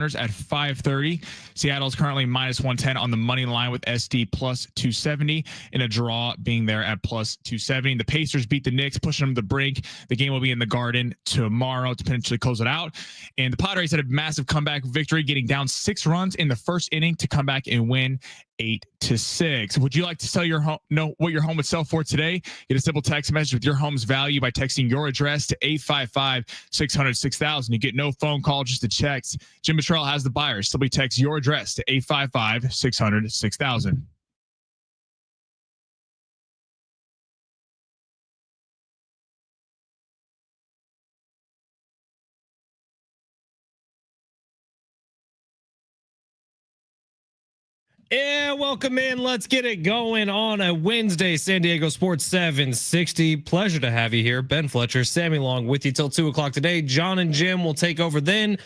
at 5:30. Seattle's currently -110 on the money line with SD +270 and a draw being there at +270. The Pacers beat the Knicks, pushing them to the brink. The game will be in the Garden tomorrow to potentially close it out. And the Padres had a massive comeback victory, getting down 6 runs in the first inning to come back and win 8-6. Would you like to sell your home? Know what your home would sell for today? Get a simple text message with your home's value by texting your address to 855-600-6000. You get no phone call, just a text. Jim Mitchell has the buyers. Simply text your address to 855-600-6000. Yeah, welcome in. Let's get it going on a Wednesday, San Diego Sports 760. Pleasure to have you here. Ben Fletcher, Sammy Long with you till 2 o'clock today. John and Jim will take over then.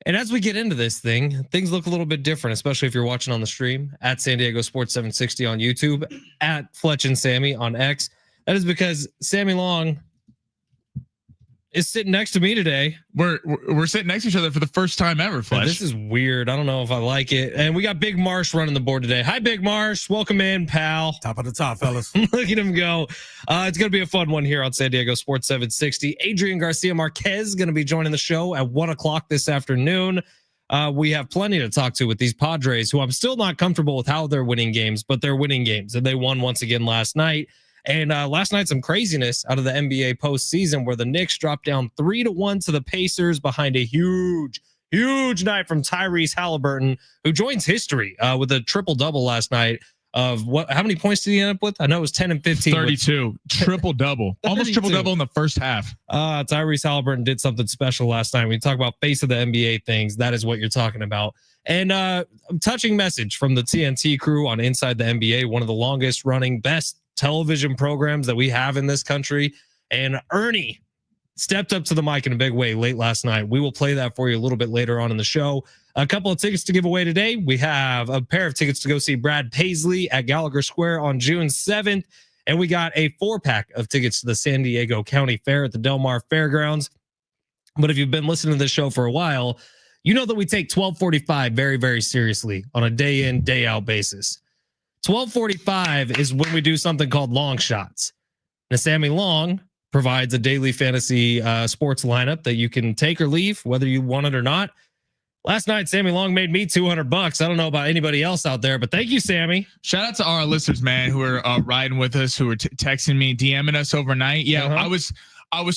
And as we get into this thing, things look a little bit different, especially if you're watching on the stream at San Diego Sports 760 on YouTube, at Fletch and Sammy on X. That is because Sammy Long is sitting next to me today. We're sitting next to each other for the first time ever, Fletch. This is weird. I don't know if I like it. And we got Big Marsh running the board today. Hi, Big Marsh. Welcome in, pal. Top of the top, fellas. Look at him go. It's going to be a fun one here on San Diego Sports 760. Adrian Garcia Marquez is going to be joining the show at 1 o'clock this afternoon. We have plenty to talk to with these Padres, who I'm still not comfortable with how they're winning games, but they're winning games. And they won once again last night. And last night, some craziness out of the NBA postseason where the Knicks dropped down 3-1 to the Pacers behind a huge night from Tyrese Halliburton, who joins history with a triple-double last night of how many points did he end up with? I know it was 10 and 15. 32. Triple-double. Almost triple-double in the first half. Tyrese Halliburton did something special last night. When you talk about face of the NBA things, that is what you're talking about. And touching message from the TNT crew on Inside the NBA, one of the longest running, best television programs that we have in this country. And Ernie stepped up to the mic in a big way late last night. We will play that for you a little bit later on in the show. A couple of tickets to give away today. We have a pair of tickets to go see Brad Paisley at Gallagher Square on June 7th. And we got a 4-pack of tickets to the San Diego County Fair at the Del Mar Fairgrounds. But if you've been listening to this show for a while, you know that we take 1245 very, very seriously on a day in, day out basis. 1245 is when we do something called long shots. Now, Sammy Long provides a daily fantasy sports lineup that you can take or leave, whether you want it or not. Last night, Sammy Long made me $200. I don't know about anybody else out there, but thank you, Sammy. Shout out to our listeners, man, who are riding with us, who were texting me, DMing us overnight. Yeah, I was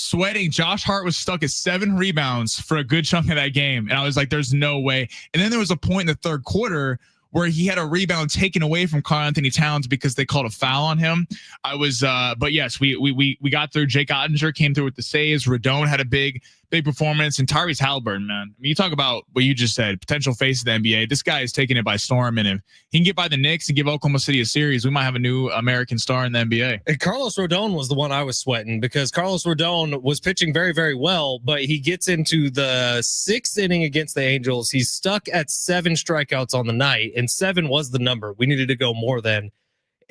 sweating. Josh Hart was stuck at 7 rebounds for a good chunk of that game. And I was like, there's no way. And then there was a point in the third quarter where he had a rebound taken away from Karl Anthony Towns because they called a foul on him. But yes, we got through. Jake Ottinger came through with the saves. Rodon had a big performance, and Tyrese Halliburton, man. I mean, you talk about what you just said, potential face of the NBA. This guy is taking it by storm, and if he can get by the Knicks and give Oklahoma City a series, we might have a new American star in the NBA. And Carlos Rodon was the one I was sweating because Carlos Rodon was pitching very, very well, but he gets into the 6th inning against the Angels. He's stuck at 7 strikeouts on the night, and 7 was the number. We needed to go more than.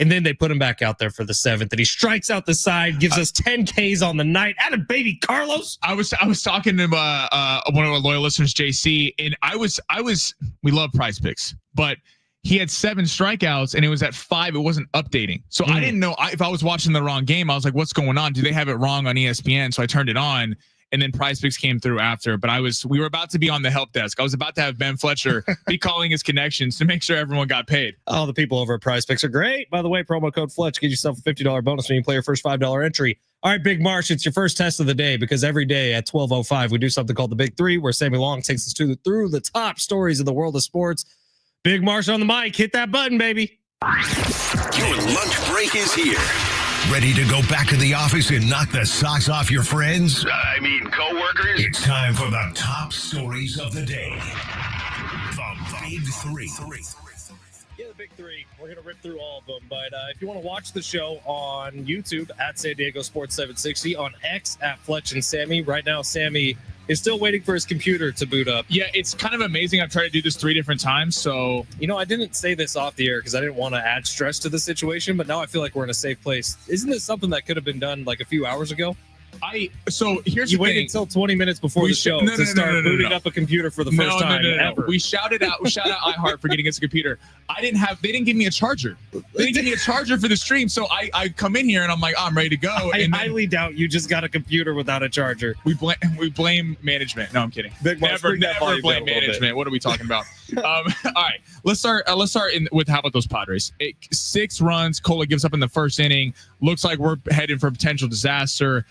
And then they put him back out there for the 7th, and he strikes out the side, gives us 10 Ks on the night. Atta baby, Carlos. I was talking to one of our loyal listeners, JC, and we love Prize Picks, but he had 7 strikeouts and it was at 5. It wasn't updating, so I didn't know if I was watching the wrong game. I was like, "What's going on? Do they have it wrong on ESPN?" So I turned it on. And then Prize Picks came through after, but we were about to be on the help desk. I was about to have Ben Fletcher be calling his connections to make sure everyone got paid. Oh, the people over at Prize Picks are great. By the way, promo code Fletch, get yourself a $50 bonus when you play your first $5 entry. All right, Big Marsh, it's your first test of the day because every day at 12:05, we do something called the Big Three, where Sammy Long takes us through the top stories of the world of sports. Big Marsh on the mic. Hit that button, baby. Your lunch break is here. Ready to go back to the office and knock the socks off your friends? Coworkers? It's time for the top stories of the day. The Big Three. Yeah, the Big Three. We're going to rip through all of them. But if you want to watch the show on YouTube at San Diego Sports 760, on X at Fletch and Sammy. Right now, Sammy is still waiting for his computer to boot up. Yeah, it's kind of amazing. I've tried to do this 3 different times. So, I didn't say this off the air because I didn't want to add stress to the situation, but now I feel like we're in a safe place. Isn't this something that could have been done like a few hours ago? So here's You the waited thing. until 20 minutes before the show to start booting up a computer for the first time ever. We shouted out iHeart for getting us a computer. They didn't give me a charger. They didn't give me a charger for the stream. So I come in here and I'm like, I'm ready to go. I highly doubt you just got a computer without a charger. We blame management. No, I'm kidding. Never blame management. What are we talking about? All right, let's start with how about those Padres? 6 runs. Cola gives up in the first inning. Looks like we're headed for a potential disaster.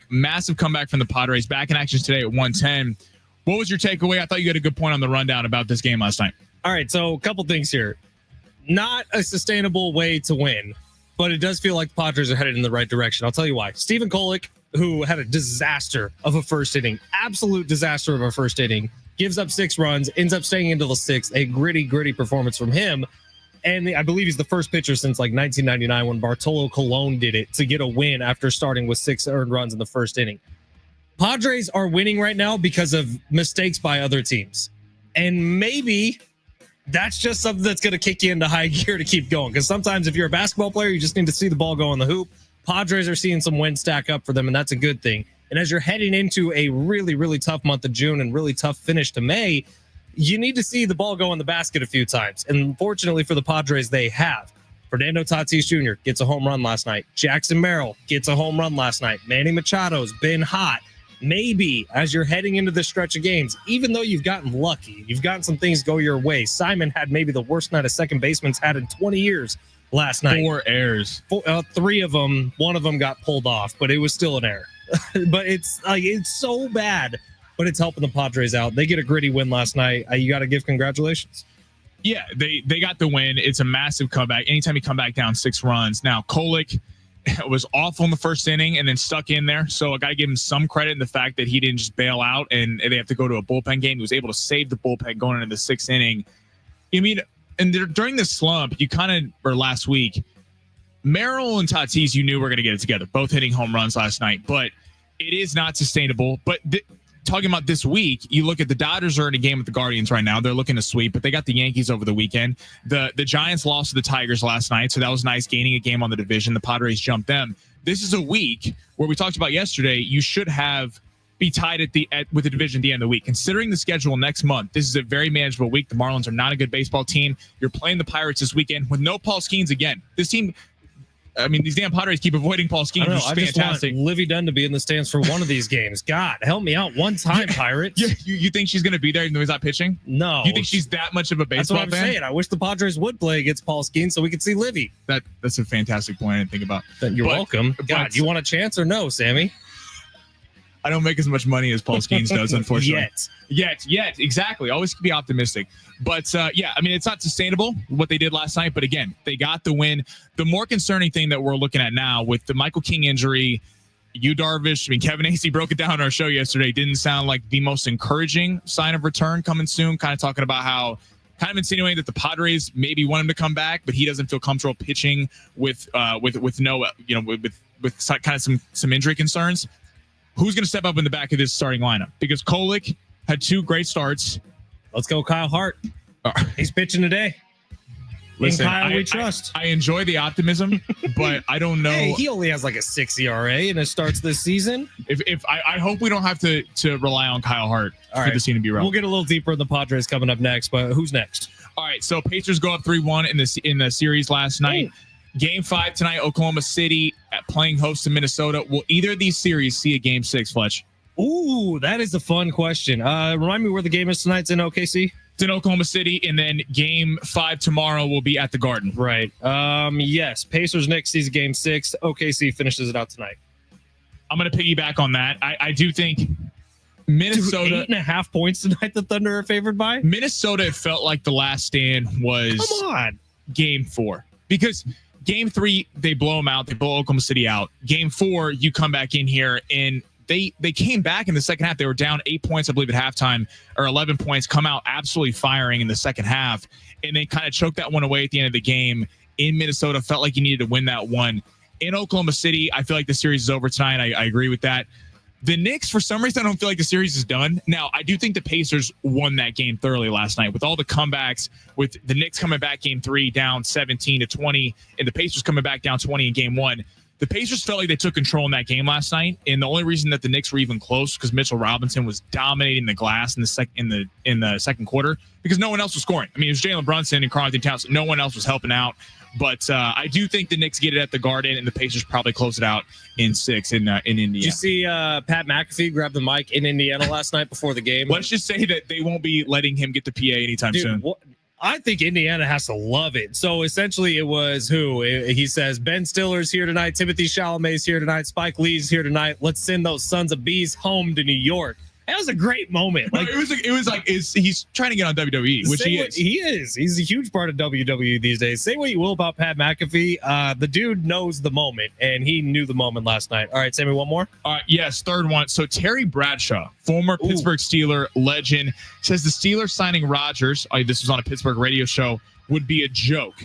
Massive comeback from the Padres. Back in action today at 110. What was your takeaway? I thought you had a good point on the rundown about this game last night. All right, so a couple things here. Not a sustainable way to win, but it does feel like the Padres are headed in the right direction. I'll tell you why. Stephen Kolek, who had a disaster of a first inning, absolute disaster of a first inning, gives up 6 runs, ends up staying into the 6th. A gritty performance from him. And I believe he's the first pitcher since like 1999 when Bartolo Colon did it to get a win after starting with 6 earned runs in the first inning. Padres are winning right now because of mistakes by other teams. And maybe that's just something that's going to kick you into high gear to keep going. Because sometimes if you're a basketball player, you just need to see the ball go on the hoop. Padres are seeing some wins stack up for them, and that's a good thing. And as you're heading into a really tough month of June and really tough finish to May, you need to see the ball go in the basket a few times. And fortunately for the Padres, they have. Fernando Tatis Jr. gets a home run last night. Jackson Merrill gets a home run last night. Manny Machado's been hot. Maybe as you're heading into this stretch of games, even though you've gotten lucky, you've gotten some things go your way. Simon had maybe the worst night a second baseman's had in 20 years last night. 4 errors. 3 of them. One of them got pulled off, but it was still an error. But it's so bad. But it's helping the Padres out. They get a gritty win last night. You got to give congratulations. Yeah, they got the win. It's a massive comeback. Anytime you come back down 6 runs. Now, Kolek was awful in the first inning and then stuck in there. So I got to give him some credit in the fact that he didn't just bail out and they have to go to a bullpen game. He was able to save the bullpen going into the 6th inning. I mean, and during this slump, or last week, Merrill and Tatis, you knew were going to get it together, both hitting home runs last night. But it is not sustainable. But talking about this week, you look at the Dodgers are in a game with the Guardians right now. They're looking to sweep, but they got the Yankees over the weekend. The Giants lost to the Tigers last night, so that was nice, gaining a game on the division. The Padres jumped them. This is a week where we talked about yesterday, you should be tied with the division at the end of the week. Considering the schedule next month, this is a very manageable week. The Marlins are not a good baseball team. You're playing the Pirates this weekend with no Paul Skeens again. This team, I mean, these damn Padres keep avoiding Paul Skeens, which is fantastic. Just want Livy Dunn to be in the stands for one of these games. God, help me out one time, Pirates. You think she's going to be there even though he's not pitching? No. You think she's that much of a baseball fan? That's what I'm saying. I wish the Padres would play against Paul Skeens so we could see Livy. That's a fantastic point I didn't think about. You're welcome. God, you want a chance or no, Sammy? I don't make as much money as Paul Skeens does, unfortunately. Yet. Exactly. Always be optimistic. But, yeah, I mean, it's not sustainable what they did last night. But, again, they got the win. The more concerning thing that we're looking at now with the Michael King injury, Darvish, I mean, Kevin Acey broke it down on our show yesterday. Didn't sound like the most encouraging sign of return coming soon. Kind of talking about how kind of insinuating that the Padres maybe want him to come back, but he doesn't feel comfortable pitching with no, with kind of some injury concerns. Who's going to step up in the back of this starting lineup? Because Kolek had 2 great starts. Let's go, Kyle Hart. He's pitching today. Listen, Kyle, we trust. I enjoy the optimism, but I don't know. Hey, he only has like a 6 ERA and it starts this season. If I hope we don't have to rely on Kyle Hart for the scene to be relevant. We'll get a little deeper in the Padres coming up next, but who's next? All right, so Pacers go up 3-1 in the series last night. Game 5 tonight, Oklahoma City playing host to Minnesota. Will either of these series see a Game 6, Fletch? Ooh, that is a fun question. Remind me where the game is tonight. It's in OKC? It's in Oklahoma City, and then Game 5 tomorrow will be at the Garden. Right. Yes, Pacers next sees Game 6. OKC finishes it out tonight. I'm going to piggyback on that. I do think Minnesota... 8.5 points tonight the Thunder are favored by? Minnesota, it felt like the last stand was Game 4. Because... Game 3, they blow them out. They blow Oklahoma City out. Game 4, you come back in here, and they came back in the second half. They were down 8 points, I believe, at halftime, or 11 points, come out absolutely firing in the second half, and they kind of choked that one away at the end of the game in Minnesota. Felt like you needed to win that one. In Oklahoma City, I feel like the series is over tonight. I agree with that. The Knicks, for some reason, I don't feel like the series is done. Now, I do think the Pacers won that game thoroughly last night with all the comebacks, with the Knicks coming back Game 3 down 17-20, and the Pacers coming back down 20 in Game 1. The Pacers felt like they took control in that game last night, and the only reason that the Knicks were even close because Mitchell Robinson was dominating the glass in the second quarter because no one else was scoring. I mean, it was Jalen Brunson and Karl-Anthony Towns. No one else was helping out. But I do think the Knicks get it at the Garden, and the Pacers probably close it out in 6 in Indiana. Did you see Pat McAfee grab the mic in Indiana last night before the game? Let's just say that they won't be letting him get the PA anytime soon. I think Indiana has to love it. So essentially it was he says, Ben Stiller's here tonight. Timothy Chalamet's here tonight. Spike Lee's here tonight. Let's send those sons of bees home to New York. That was a great moment. Like, it was like he's trying to get on WWE, which he is. He is. He's a huge part of WWE these days. Say what you will about Pat McAfee. The dude knows the moment, and he knew the moment last night. All right, Sammy, one more? Yes, third one. So Terry Bradshaw, former Pittsburgh Steeler legend, says the Steelers signing Rodgers, this was on a Pittsburgh radio show, would be a joke.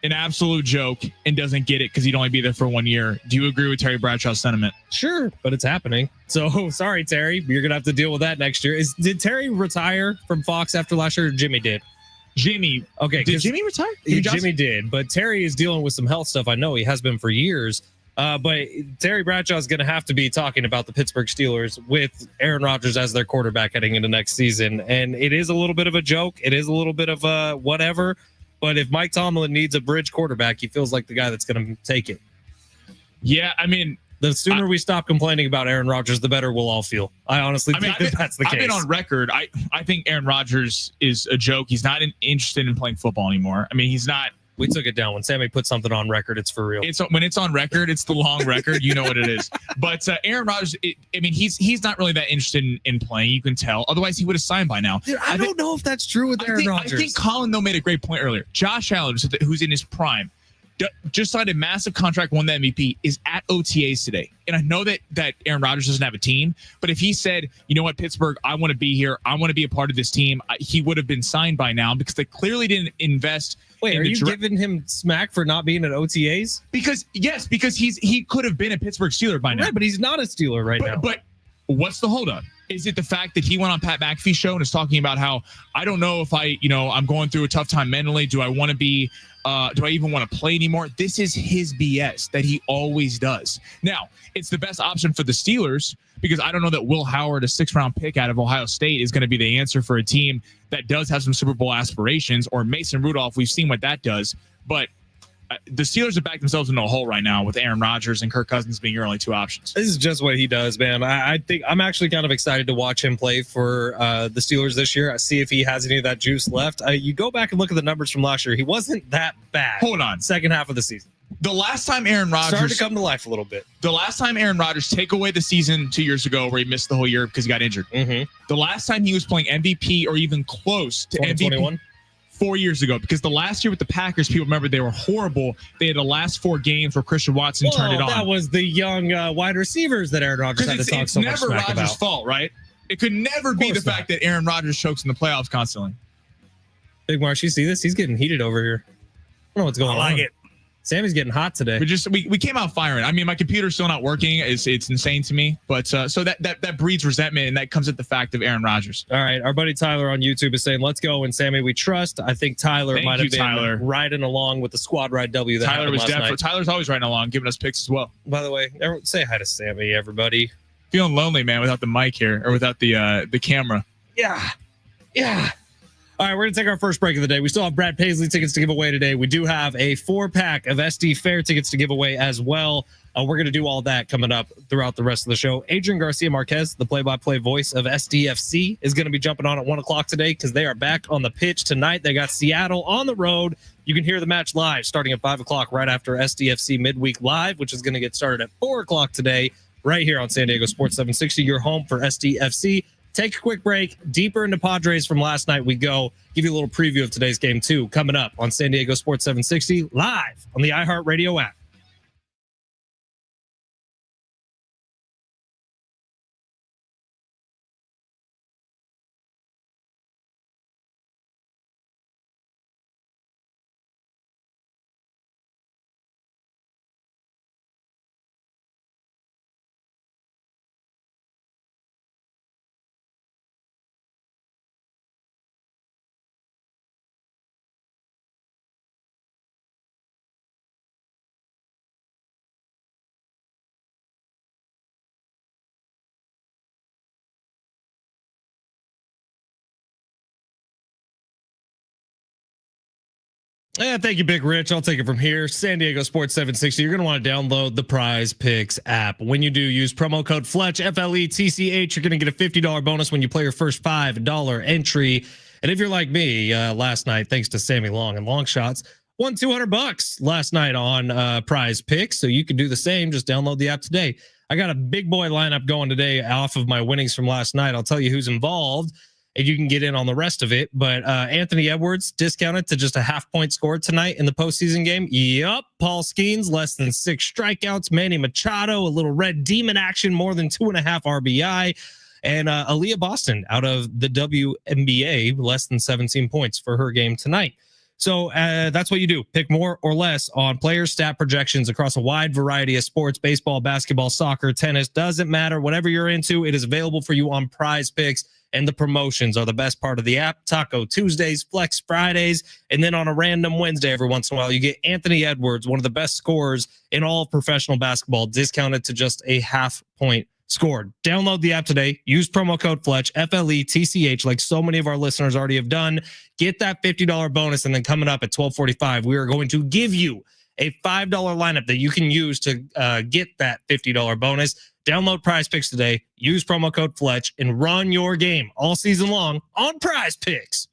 An absolute joke, and doesn't get it because he'd only be there for 1 year. Do you agree with Terry Bradshaw's sentiment? Sure, but it's happening. So sorry, Terry. You're going to have to deal with that next year. Did Terry retire from Fox after last year? Or Jimmy did? Jimmy. Okay. Did Jimmy retire? Jimmy did, but Terry is dealing with some health stuff. I know he has been for years. But Terry Bradshaw is going to have to be talking about the Pittsburgh Steelers with Aaron Rodgers as their quarterback heading into next season. And it is a little bit of a joke. It is a little bit of whatever. But if Mike Tomlin needs a bridge quarterback, he feels like the guy that's going to take it. Yeah, I mean, the sooner we stop complaining about Aaron Rodgers, the better we'll all feel. I honestly think that's the case. I've been on record. I think Aaron Rodgers is a joke. He's not interested in playing football anymore. I mean, he's not. We took it down. When Sammy put something on record, it's for real. When it's on record, it's the long record. You know what it is. But Aaron Rodgers, he's not really that interested in playing. You can tell. Otherwise, he would have signed by now. Dude, I don't know if that's true with Aaron Rodgers. I think Colin, though, made a great point earlier. Josh Allen, who's in his prime, just signed a massive contract, won the MVP, is at OTAs today. And I know that Aaron Rodgers doesn't have a team, but if he said, you know what, Pittsburgh, I want to be here, I want to be a part of this team, he would have been signed by now because they clearly didn't invest. Wait, are you giving him smack for not being at OTAs? Because he could have been a Pittsburgh Steeler by now. Right, but he's not a Steeler now. But what's the holdup? Is it the fact that he went on Pat McAfee's show and is talking about how I don't know if I'm going through a tough time mentally. Do I want to be? Do I even want to play anymore? This is his BS that he always does. Now, it's the best option for the Steelers because I don't know that Will Howard, a 6th-round pick out of Ohio State, is going to be the answer for a team that does have some Super Bowl aspirations, or Mason Rudolph. We've seen what that does. But the Steelers have backed themselves into a hole right now with Aaron Rodgers and Kirk Cousins being your only two options. This is just what he does, man. I think I'm actually kind of excited to watch him play for the Steelers this year. I see if he has any of that juice left. You go back and look at the numbers from last year. He wasn't that bad. Hold on. Second half of the season. The last time Aaron Rodgers started to come to life a little bit. The last time Aaron Rodgers, take away the season 2 years ago where he missed the whole year because he got injured. Mm-hmm. The last time he was playing MVP or even close to MVP 4 years ago, because the last year with the Packers, people remember they were horrible. They had the last 4 games where Christian Watson turned it on. That was the young wide receivers that Aaron Rodgers had to talk so much smack about. It's never Rodgers' fault, right? It could never be the fact that Aaron Rodgers chokes in the playoffs constantly. Big Marsh, you see this? He's getting heated over here. I don't know what's going on. I like it. Sammy's getting hot today. We came out firing. I mean, my computer's still not working. It's insane to me. But so that breeds resentment, and that comes at the fact of Aaron Rodgers. All right, our buddy Tyler on YouTube is saying, "Let's go." And Sammy, we trust. I think Tyler might have been riding along with the squad ride W. That Tyler was definitely. Tyler's always riding along, giving us picks as well. By the way, say hi to Sammy, everybody. Feeling lonely, man, without the mic here or without the camera. Yeah. All right, we're going to take our first break of the day. We still have Brad Paisley tickets to give away today. We do have a 4-pack of SD Fair tickets to give away as well. We're going to do all that coming up throughout the rest of the show. Adrian Garcia Marquez, the play-by-play voice of SDFC, is going to be jumping on at 1 o'clock today because they are back on the pitch tonight. They got Seattle on the road. You can hear the match live starting at 5 o'clock right after SDFC Midweek Live, which is going to get started at 4 o'clock today right here on San Diego Sports 760, your home for SDFC. Take a quick break. Deeper into Padres from last night we go. Give you a little preview of today's game, too, coming up on San Diego Sports 760, live on the iHeartRadio app. Yeah, thank you, Big Rich. I'll take it from here. San Diego Sports 760. You're going to want to download the Prize Picks app. When you do, use promo code Fletch, FLETCH. You're going to get a $50 bonus when you play your first $5 entry. And if you're like me, last night, thanks to Sammy Long and Long Shots, won $200 last night on Prize Picks. So you can do the same. Just download the app today. I got a big boy lineup going today off of my winnings from last night. I'll tell you who's involved, and you can get in on the rest of it. But Anthony Edwards discounted to just a half-point score tonight in the postseason game. Yup. Paul Skeens, less than 6 strikeouts. Manny Machado, a little red demon action, more than 2.5 RBI. And Aaliyah Boston out of the WNBA, less than 17 points for her game tonight. So that's what you do. Pick more or less on player stat projections across a wide variety of sports: baseball, basketball, soccer, tennis, doesn't matter. Whatever you're into, it is available for you on Prize Picks. And the promotions are the best part of the app. Taco Tuesdays, Flex Fridays, and then on a random Wednesday every once in a while, you get Anthony Edwards, one of the best scorers in all of professional basketball, discounted to just a half-point scored. Download the app today. Use promo code Fletch, FLETCH, like so many of our listeners already have done. Get that $50 bonus, and then coming up at 12:45, we are going to give you a $5 lineup that you can use to get that $50 bonus. Download Prize Picks today. Use promo code Fletch and run your game all season long on Prize Picks.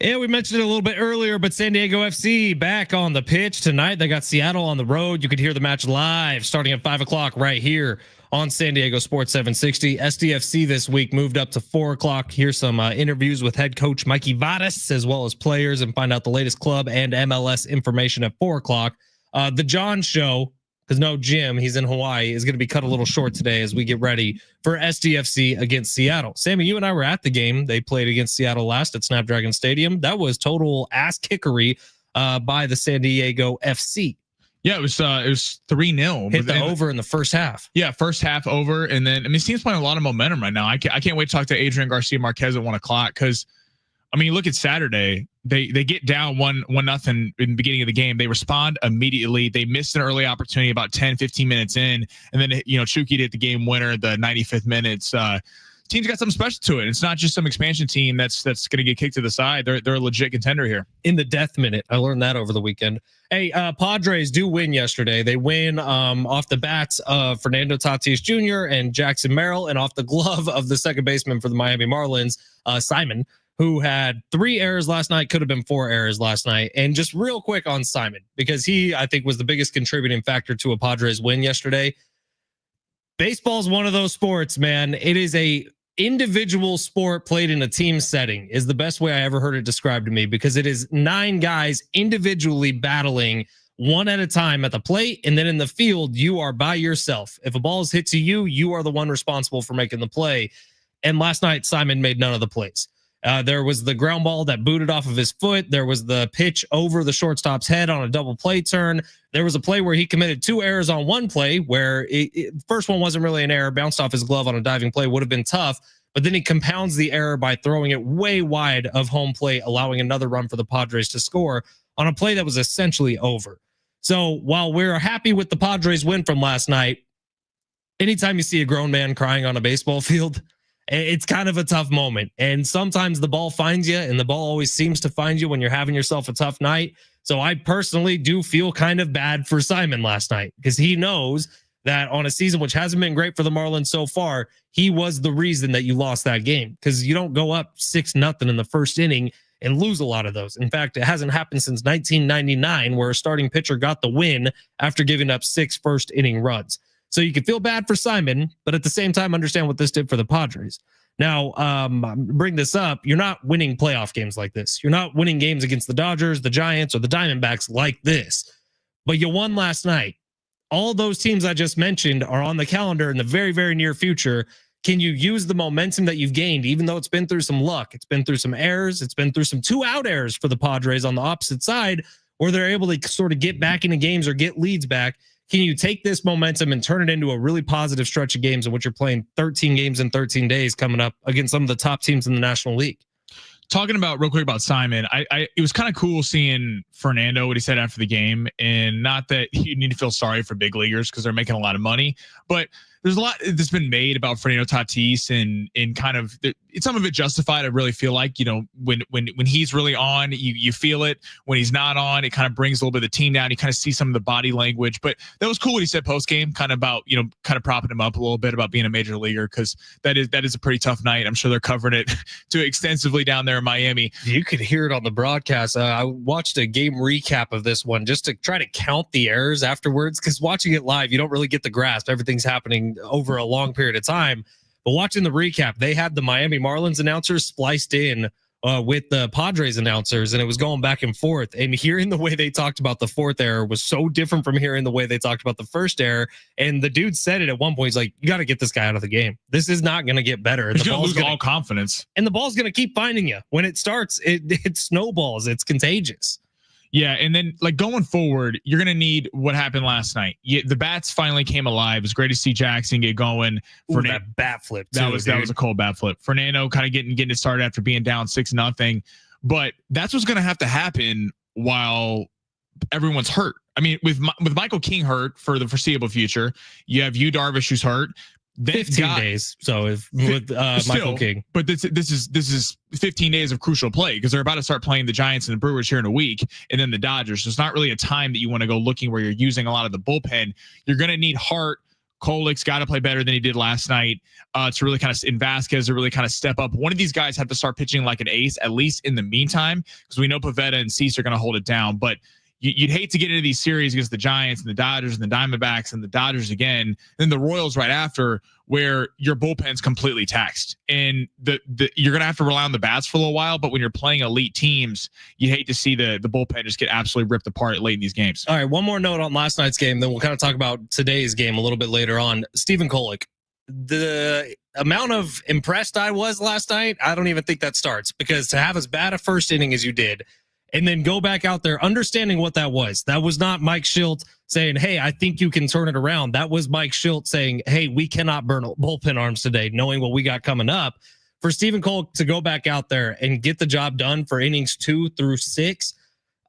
Yeah, we mentioned it a little bit earlier, but San Diego FC back on the pitch tonight. They got Seattle on the road. You could hear the match live starting at 5 o'clock right here on San Diego Sports 760. SDFC this week moved up to 4 o'clock. Here's some interviews with head coach Mikey Vadas, as well as players, and find out the latest club and MLS information at 4 o'clock. The John Show, because no Jim, he's in Hawaii, is going to be cut a little short today as we get ready for SDFC against Seattle. Sammy, you and I were at the game. They played against Seattle last at Snapdragon Stadium. That was total ass kickery by the San Diego FC. Yeah, it was 3-0. Hit the over in the first half. Yeah, first half over, and then this team's playing a lot of momentum right now. I can't wait to talk to Adrian Garcia Marquez at 1:00 because, you look at Saturday. They get down 1-0 in the beginning of the game. They respond immediately. They missed an early opportunity about 10-15 minutes in, and then Chucky did the game winner the 95th minutes. Team's got something special to it. It's not just some expansion team that's going to get kicked to the side. They're a legit contender here. In the death minute, I learned that over the weekend. Hey, Padres do win yesterday. They win off the bats of Fernando Tatis Jr. and Jackson Merrill, and off the glove of the second baseman for the Miami Marlins, Simon, who had 3 errors last night, could have been 4 errors last night. And just real quick on Simon, because he, I think, was the biggest contributing factor to a Padres win yesterday. Baseball's one of those sports, man. It is a individual sport played in a team setting is the best way I ever heard it described to me, because it is 9 guys individually battling one at a time at the plate. And then in the field, you are by yourself. If a ball is hit to you, you are the one responsible for making the play. And last night, Simon made none of the plays. There was the ground ball that booted off of his foot. There was the pitch over the shortstop's head on a double play turn. There was a play where he committed 2 errors on one play where the first one wasn't really an error, bounced off his glove on a diving play, would have been tough. But then he compounds the error by throwing it way wide of home plate, allowing another run for the Padres to score on a play that was essentially over. So while we're happy with the Padres win from last night, anytime you see a grown man crying on a baseball field, it's kind of a tough moment. And sometimes the ball finds you, and the ball always seems to find you when you're having yourself a tough night. So I personally do feel kind of bad for Simon last night, because he knows that on a season which hasn't been great for the Marlins so far, he was the reason that you lost that game, because you don't go up 6-0 in the first inning and lose a lot of those. In fact, it hasn't happened since 1999, where a starting pitcher got the win after giving up 6 first inning runs. So you can feel bad for Simon, but at the same time, understand what this did for the Padres. Now, bring this up. You're not winning playoff games like this. You're not winning games against the Dodgers, the Giants, or the Diamondbacks like this. But you won last night. All those teams I just mentioned are on the calendar in the very, very near future. Can you use the momentum that you've gained, even though it's been through some luck? It's been through some errors. It's been through some 2-out errors for the Padres on the opposite side, where they're able to sort of get back into games or get leads back. Can you take this momentum and turn it into a really positive stretch of games in which you're playing 13 games in 13 days coming up against some of the top teams in the National League? Talking about real quick about Simon, it was kind of cool seeing Fernando, what he said after the game, and not that you need to feel sorry for big leaguers because they're making a lot of money, but there's a lot that's been made about Fernando Tatis and kind of some of it justified. I really feel like, when he's really on, you feel it. When he's not on, it kind of brings a little bit of the team down. You kind of see some of the body language, but that was cool what he said post game, kind of about, kind of propping him up a little bit about being a major leaguer, because that is a pretty tough night. I'm sure they're covering it too extensively down there in Miami. You could hear it on the broadcast. I watched a game recap of this one just to try to count the errors afterwards, because watching it live, you don't really get the grasp. Everything's happening over a long period of time. But watching the recap, they had the Miami Marlins announcers spliced in with the Padres announcers, and it was going back and forth. And hearing the way they talked about the 4th error was so different from hearing the way they talked about the first error. And the dude said it at one point. He's like, you got to get this guy out of the game. This is not going to get better. He's going to lose all confidence. And the ball's going to keep finding you. When it starts, it snowballs. It's contagious. Yeah, and then going forward, you're going to need what happened last night. The bats finally came alive. It was great to see Jackson get going. For that bat flip, too, that was a cold bat flip. Fernando kind of getting it started after being down 6-0. But that's what's going to have to happen while everyone's hurt. I mean, with Michael King hurt for the foreseeable future, you have Darvish who's hurt. 15 days. So with Michael King, but this is 15 days of crucial play, because they're about to start playing the Giants and the Brewers here in a week, and then the Dodgers. So it's not really a time that you want to go looking where you're using a lot of the bullpen. You're going to need Hart. Kolik's got to play better than he did last night to really kind of, in Vasquez, to really kind of step up. One of these guys have to start pitching like an ace, at least in the meantime, because we know Pivetta and Cease are going to hold it down. But you'd hate to get into these series against the Giants and the Dodgers and the Diamondbacks and the Dodgers again, then the Royals right after, where your bullpen's completely taxed, and you're going to have to rely on the bats for a little while. But when you're playing elite teams, you hate to see the bullpen just get absolutely ripped apart late in these games. All right, one more note on last night's game, then we'll kind of talk about today's game a little bit later on. Stephen Kolik, the amount of impressed I was last night, I don't even think that starts, because to have as bad a first inning as you did, and then go back out there understanding what that was. That was not Mike Schilt saying, hey, I think you can turn it around. That was Mike Schilt saying, hey, we cannot burn bullpen arms today, knowing what we got coming up. For Stephen Cole to go back out there and get the job done for innings 2 through 6,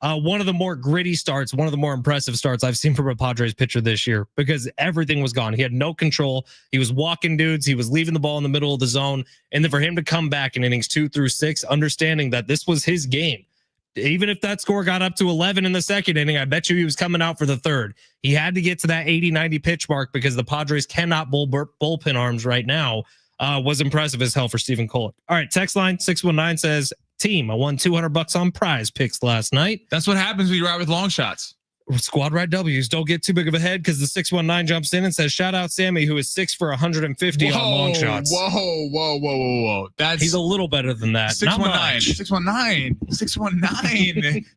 one of the more gritty starts, one of the more impressive starts I've seen from a Padres pitcher this year, because everything was gone. He had no control. He was walking dudes. He was leaving the ball in the middle of the zone. And then for him to come back in innings 2 through 6, understanding that this was his game, even if that score got up to 11 in the second inning, I bet you he was coming out for the third. He had to get to that 80, 90 pitch mark because the Padres cannot bullpen arms right now. Was impressive as hell for Stephen Cole. All right, text line 619 says, team, I won $200 on prize picks last night. That's what happens when you ride with long shots. Squad ride W's. Don't get too big of a head, because the 619 jumps in and says, shout out Sammy, who is 6 for 150 on long shots. Whoa. He's a little better than that. 619.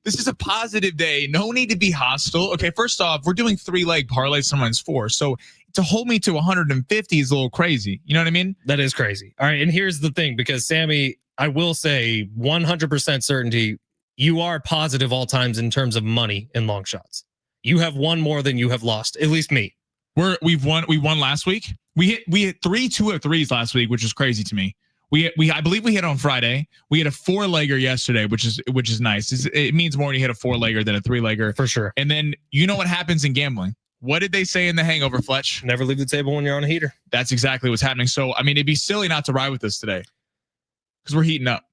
This is a positive day. No need to be hostile. Okay, first off, we're doing 3-leg parlays, sometimes 4. So to hold me to 150 is a little crazy. You know what I mean? That is crazy. All right, and here's the thing, because Sammy, I will say 100% certainty, you are positive all times in terms of money in long shots. You have won more than you have lost. At least me. We won last week. We hit 3 2-of-3s last week, which is crazy to me. I believe we hit on Friday. We hit a 4-legger yesterday, which is nice. It means more when you hit a 4-legger than a 3-legger for sure. And then you know what happens in gambling. What did they say in The Hangover, Fletch? Never leave the table when you're on a heater. That's exactly what's happening. So I mean, it'd be silly not to ride with us today, because we're heating up.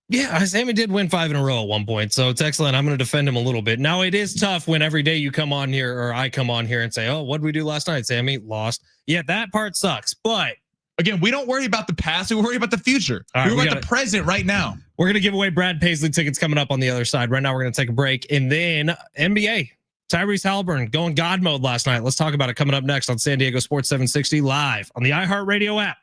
Yeah, Sammy did win 5 in a row at one point. So text line, I'm going to defend him a little bit. Now, it is tough when every day you come on here, or I come on here and say, oh, what did we do last night, Sammy? Lost. Yeah, that part sucks. But again, we don't worry about the past. We worry about the future. We worry about the present right now. We're going to give away Brad Paisley tickets coming up on the other side. Right now, we're going to take a break. And then NBA. Tyrese Halliburton going God mode last night. Let's talk about it coming up next on San Diego Sports 760 live on the iHeartRadio app.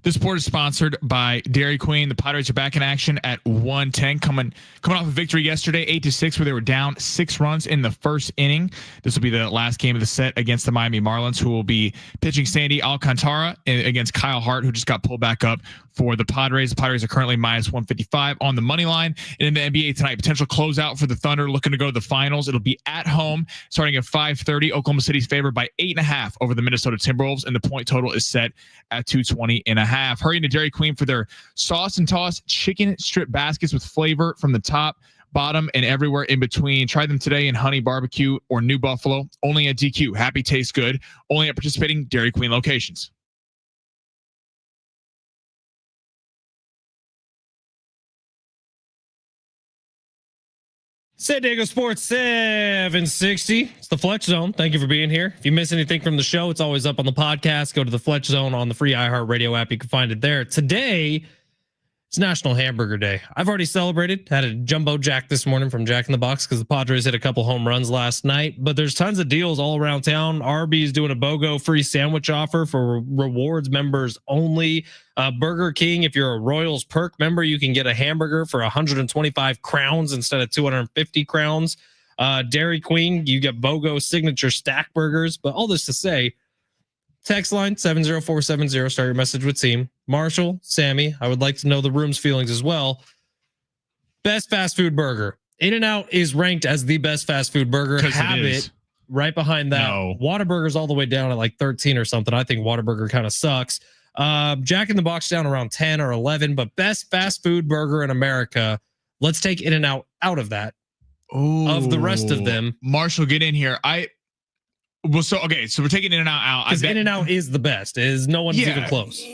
This report is sponsored by Dairy Queen. The Padres are back in action at 110, coming off a victory yesterday, 8-6, where they were down 6 runs in the first inning. This will be the last game of the set against the Miami Marlins, who will be pitching Sandy Alcantara against Kyle Hart, who just got pulled back up for the Padres. The Padres are currently minus 155 on the money line. And in the NBA tonight, potential closeout for the Thunder looking to go to the finals. It'll be at home starting at 5:30. Oklahoma City's favored by 8.5 over the Minnesota Timberwolves, and the point total is set at 220.5. Hurrying to Dairy Queen for their sauce and toss chicken strip baskets with flavor from the top, bottom, and everywhere in between. Try them today in honey barbecue or New Buffalo. Only at DQ. Happy tastes good. Only at participating Dairy Queen locations. San Diego Sports 760. It's the Fletch Zone. Thank you for being here. If you miss anything from the show, it's always up on the podcast. Go to the Fletch Zone on the free iHeartRadio app. You can find it there. Today, it's National Hamburger Day. I've already celebrated. Had a jumbo jack this morning from Jack in the Box because the Padres hit a couple home runs last night. But there's tons of deals all around town. Arby's doing a BOGO free sandwich offer for rewards members only. Burger King, if you're a Royals perk member, you can get a hamburger for 125 crowns instead of 250 crowns. Dairy Queen, you get BOGO signature stack burgers. But all this to say, text line 70470. Start your message with team. Marshall, Sammy, I would like to know the room's feelings as well. Best fast food burger. In-N-Out is ranked as the best fast food burger. Habit right behind that. No. Whataburger's all the way down at like 13 or something. I think Whataburger kind of sucks. Jack in the Box down around 10 or 11, but best fast food burger in America. Let's take In-N-Out out of that. Ooh, of the rest of them. Marshall, get in here. So we're taking In-N-Out out. Because In-N-Out is the best. No one's even close.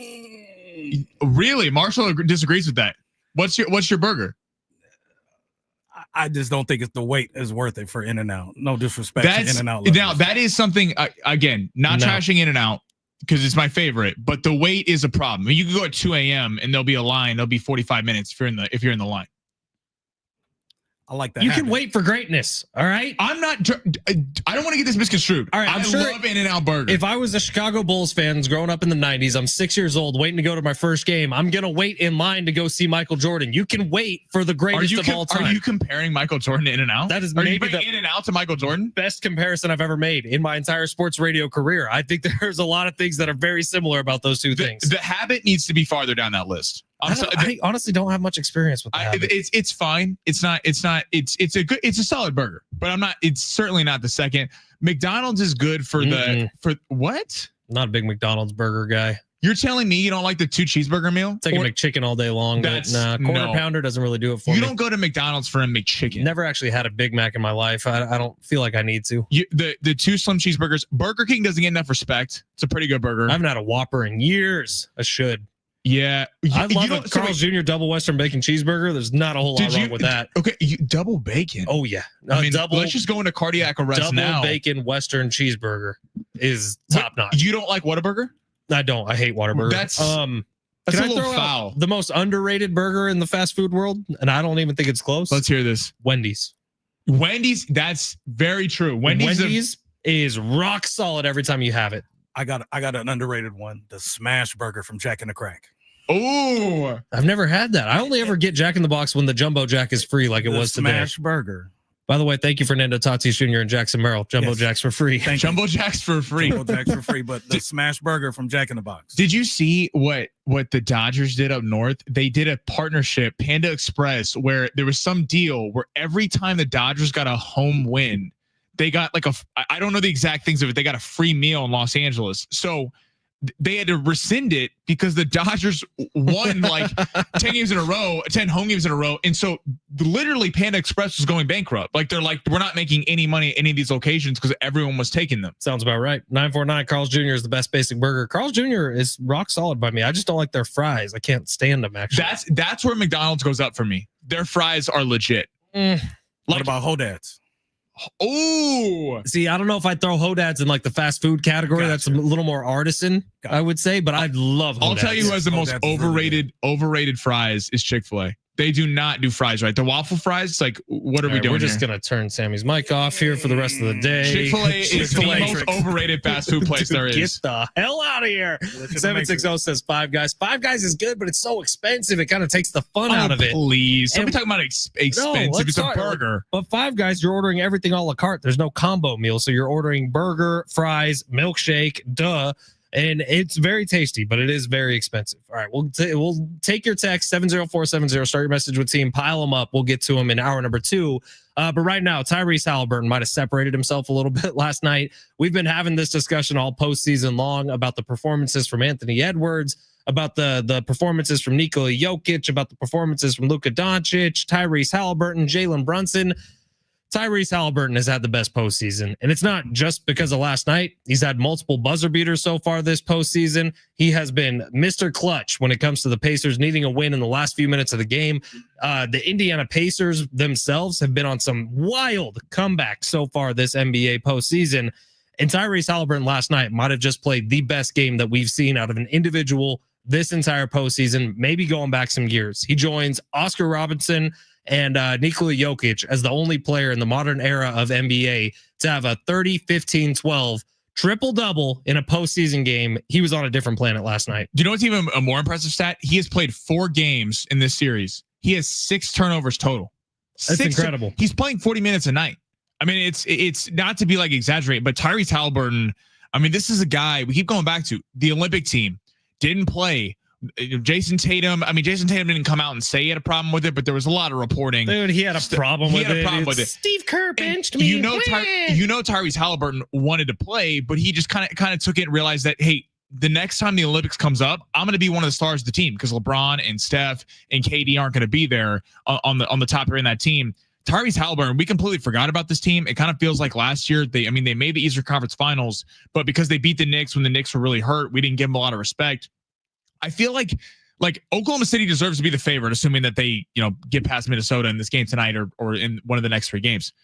Really? Marshall disagrees with that. What's your burger? I just don't think the wait is worth it for In-N-Out. No disrespect to In-N-Out. Now, that is something, again, not trashing In-N-Out because it's my favorite, but the wait is a problem. I mean, you can go at 2 a.m. and there'll be a line. There'll be 45 minutes if you're in the line. I like that. You can wait for greatness. All right. I don't want to get this misconstrued. All right. I love In-N-Out burger. If I was a Chicago Bulls fan growing up in the 90s, I'm 6 years old, waiting to go to my first game. I'm going to wait in line to go see Michael Jordan. You can wait for the greatest of all time. Are you comparing Michael Jordan to In-N-Out? That is maybe the In-N-Out to Michael Jordan? Best comparison I've ever made in my entire sports radio career. I think there's a lot of things that are very similar about those two things. The habit needs to be farther down that list. I honestly don't have much experience with that. It's fine. It's a solid burger, but it's certainly not the second. McDonald's is good for for what? Not a big McDonald's burger guy. You're telling me you don't like the 2 cheeseburger meal? Take a McChicken all day long. Quarter pounder doesn't really do it for me. You don't go to McDonald's for a McChicken. Never actually had a Big Mac in my life. I don't feel like I need to. The 2 slim cheeseburgers. Burger King doesn't get enough respect. It's a pretty good burger. I haven't had a Whopper in years. I should. Yeah, I love a Carl's Jr. double Western bacon cheeseburger. There's not a whole lot wrong with that. Okay, double bacon. Oh yeah, let's just go into cardiac arrest now. Double bacon Western cheeseburger is top notch. You don't like Whataburger? I don't. I hate Whataburger. That's a little foul. The most underrated burger in the fast food world, and I don't even think it's close. Let's hear this. Wendy's. That's very true. Wendy's is rock solid every time you have it. I got an underrated one, the Smash Burger from Jack in the Crack. Oh, I've never had that. I only ever get Jack in the Box when the Jumbo Jack is free, like it was today. Smash Burger. By the way, thank you, Fernando Tatis Jr. and Jackson Merrill. Jumbo Jacks for free. Jumbo Jacks for free. Jumbo Jacks for free, but the Smash Burger from Jack in the Box. Did you see what the Dodgers did up north? They did a partnership, Panda Express, where there was some deal where every time the Dodgers got a home win, they got I don't know the exact things of it. They got a free meal in Los Angeles. So they had to rescind it because the Dodgers won 10 games in a row, 10 home games in a row. And so literally Panda Express was going bankrupt. They're like, we're not making any money at any of these locations because everyone was taking them. Sounds about right. 949 Carl's Jr. is the best basic burger. Carl's Jr. is rock solid by me. I just don't like their fries. I can't stand them actually. That's where McDonald's goes up for me. Their fries are legit. What about Hodad's? Oh, see, I don't know if I'd throw Hodad's in the fast food category. Gotcha. That's a little more artisan, I would say, but I love Hodad's. I'll tell you who has the most overrated fries is Chick-fil-A. They do not do fries right. The waffle fries, like, what are we doing? We're just going to turn Sammy's mic off here for the rest of the day. Chick-fil-A is the most overrated fast food place there is. Get the hell out of here. 760 says Five Guys. Five Guys is good, but it's so expensive. It kind of takes the fun out of it. Please. Somebody talking about expensive. It's a burger. But Five Guys, you're ordering everything a la carte. There's no combo meal. So you're ordering burger, fries, milkshake, and it's very tasty, but it is very expensive. All right, we'll take your text 70470. Start your message with team. Pile them up. We'll get to them in hour number 2. But right now, Tyrese Halliburton might have separated himself a little bit last night. We've been having this discussion all postseason long about the performances from Anthony Edwards, about the performances from Nikola Jokic, about the performances from Luka Doncic, Tyrese Halliburton, Jalen Brunson. Tyrese Halliburton has had the best postseason, and it's not just because of last night. He's had multiple buzzer beaters so far this postseason. He has been Mr. Clutch when it comes to the Pacers needing a win in the last few minutes of the game. The Indiana Pacers themselves have been on some wild comebacks so far this NBA postseason, and Tyrese Halliburton last night might have just played the best game that we've seen out of an individual this entire postseason, maybe going back some years. He joins Oscar Robertson and Nikola Jokic as the only player in the modern era of NBA to have a 30, 15, 12 triple-double in a postseason game. He was on a different planet last night. Do you know what's even a more impressive stat? He has played 4 games in this series. He has 6 turnovers total. That's incredible. He's playing 40 minutes a night. I mean, it's not to be like exaggerate, but Tyrese Halliburton, I mean, this is a guy we keep going back to. The Olympic team didn't play. Jason Tatum didn't come out and say he had a problem with it, but there was a lot of reporting. Dude, he had a problem with it. Steve Kerr benched me. You know Tyrese Halliburton wanted to play, but he just kind of took it and realized that, hey, the next time the Olympics comes up, I'm going to be one of the stars of the team because LeBron and Steph and KD aren't going to be there on the top area in that team. Tyrese Halliburton, we completely forgot about this team. It kind of feels like last year they made the Eastern Conference Finals, but because they beat the Knicks when the Knicks were really hurt, we didn't give them a lot of respect. I feel like Oklahoma City deserves to be the favorite, assuming that they, get past Minnesota in this game tonight or in one of the next 3 games.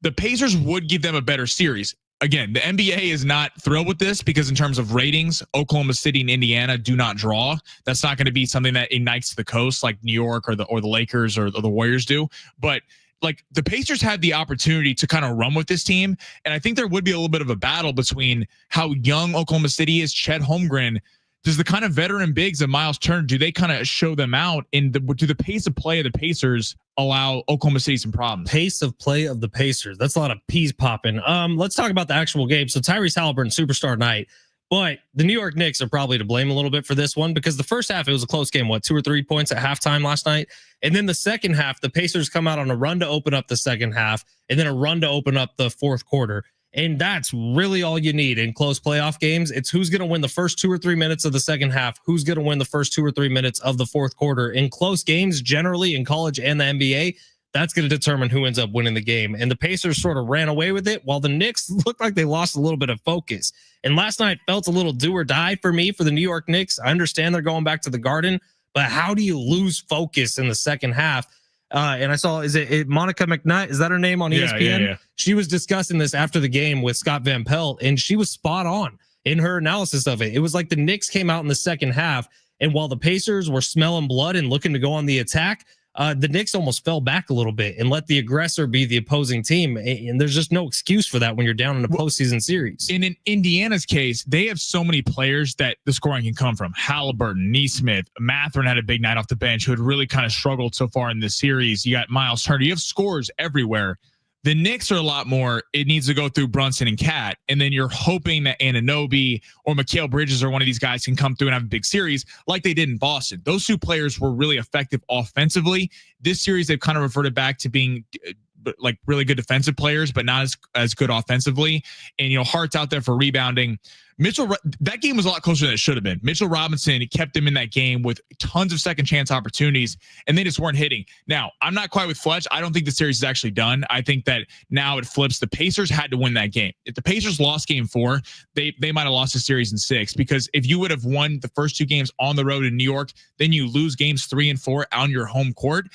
The Pacers would give them a better series. Again, the NBA is not thrilled with this because in terms of ratings, Oklahoma City and Indiana do not draw. That's not going to be something that ignites the coast like New York or the Lakers or the Warriors do. But like the Pacers had the opportunity to kind of run with this team. And I think there would be a little bit of a battle between how young Oklahoma City is, Chet Holmgren. Does the kind of veteran bigs of Miles Turner, do they kind of show them out? Do the pace of play of the Pacers allow Oklahoma City some problems? Pace of play of the Pacers. That's a lot of peas popping. Let's talk about the actual game. So Tyrese Halliburton, superstar night. But the New York Knicks are probably to blame a little bit for this one because the first half, it was a close game. 2 or 3 points at halftime last night? And then the second half, the Pacers come out on a run to open up the second half and then a run to open up the fourth quarter. And that's really all you need in close playoff games. It's who's going to win the first 2 or 3 minutes of the second half, who's going to win the first 2 or 3 minutes of the fourth quarter. In close games, generally in college and the NBA, that's going to determine who ends up winning the game. And the Pacers sort of ran away with it, while the Knicks looked like they lost a little bit of focus. And last night felt a little do or die for me for the New York Knicks. I understand they're going back to the Garden, but how do you lose focus in the second half? And I saw, is it Monica McKnight? Is that her name on ESPN? Yeah. She was discussing this after the game with Scott Van Pelt, and she was spot on in her analysis of it. It was like the Knicks came out in the second half, and while the Pacers were smelling blood and looking to go on the attack, the Knicks almost fell back a little bit and let the aggressor be the opposing team. And there's just no excuse for that when you're down in a postseason series. In Indiana's case, they have so many players that the scoring can come from. Halliburton, Nesmith, Mathurin had a big night off the bench who had really kind of struggled so far in this series. You got Miles Turner. You have scores everywhere. The Knicks are a lot more. It needs to go through Brunson and Cat, and then you're hoping that Anunoby or Mikal Bridges or one of these guys can come through and have a big series like they did in Boston. Those 2 players were really effective offensively. This series, they've kind of reverted back to being like really good defensive players, but not as good offensively. And, Hart's out there for rebounding. That game was a lot closer than it should have been. Mitchell Robinson kept them in that game with tons of second chance opportunities, and they just weren't hitting. Now, I'm not quite with Fletch. I don't think the series is actually done. I think that now it flips. The Pacers had to win that game. If the Pacers lost game 4, they might have lost the series in 6, because if you would have won the first 2 games on the road in New York, then you lose games 3 and 4 on your home court.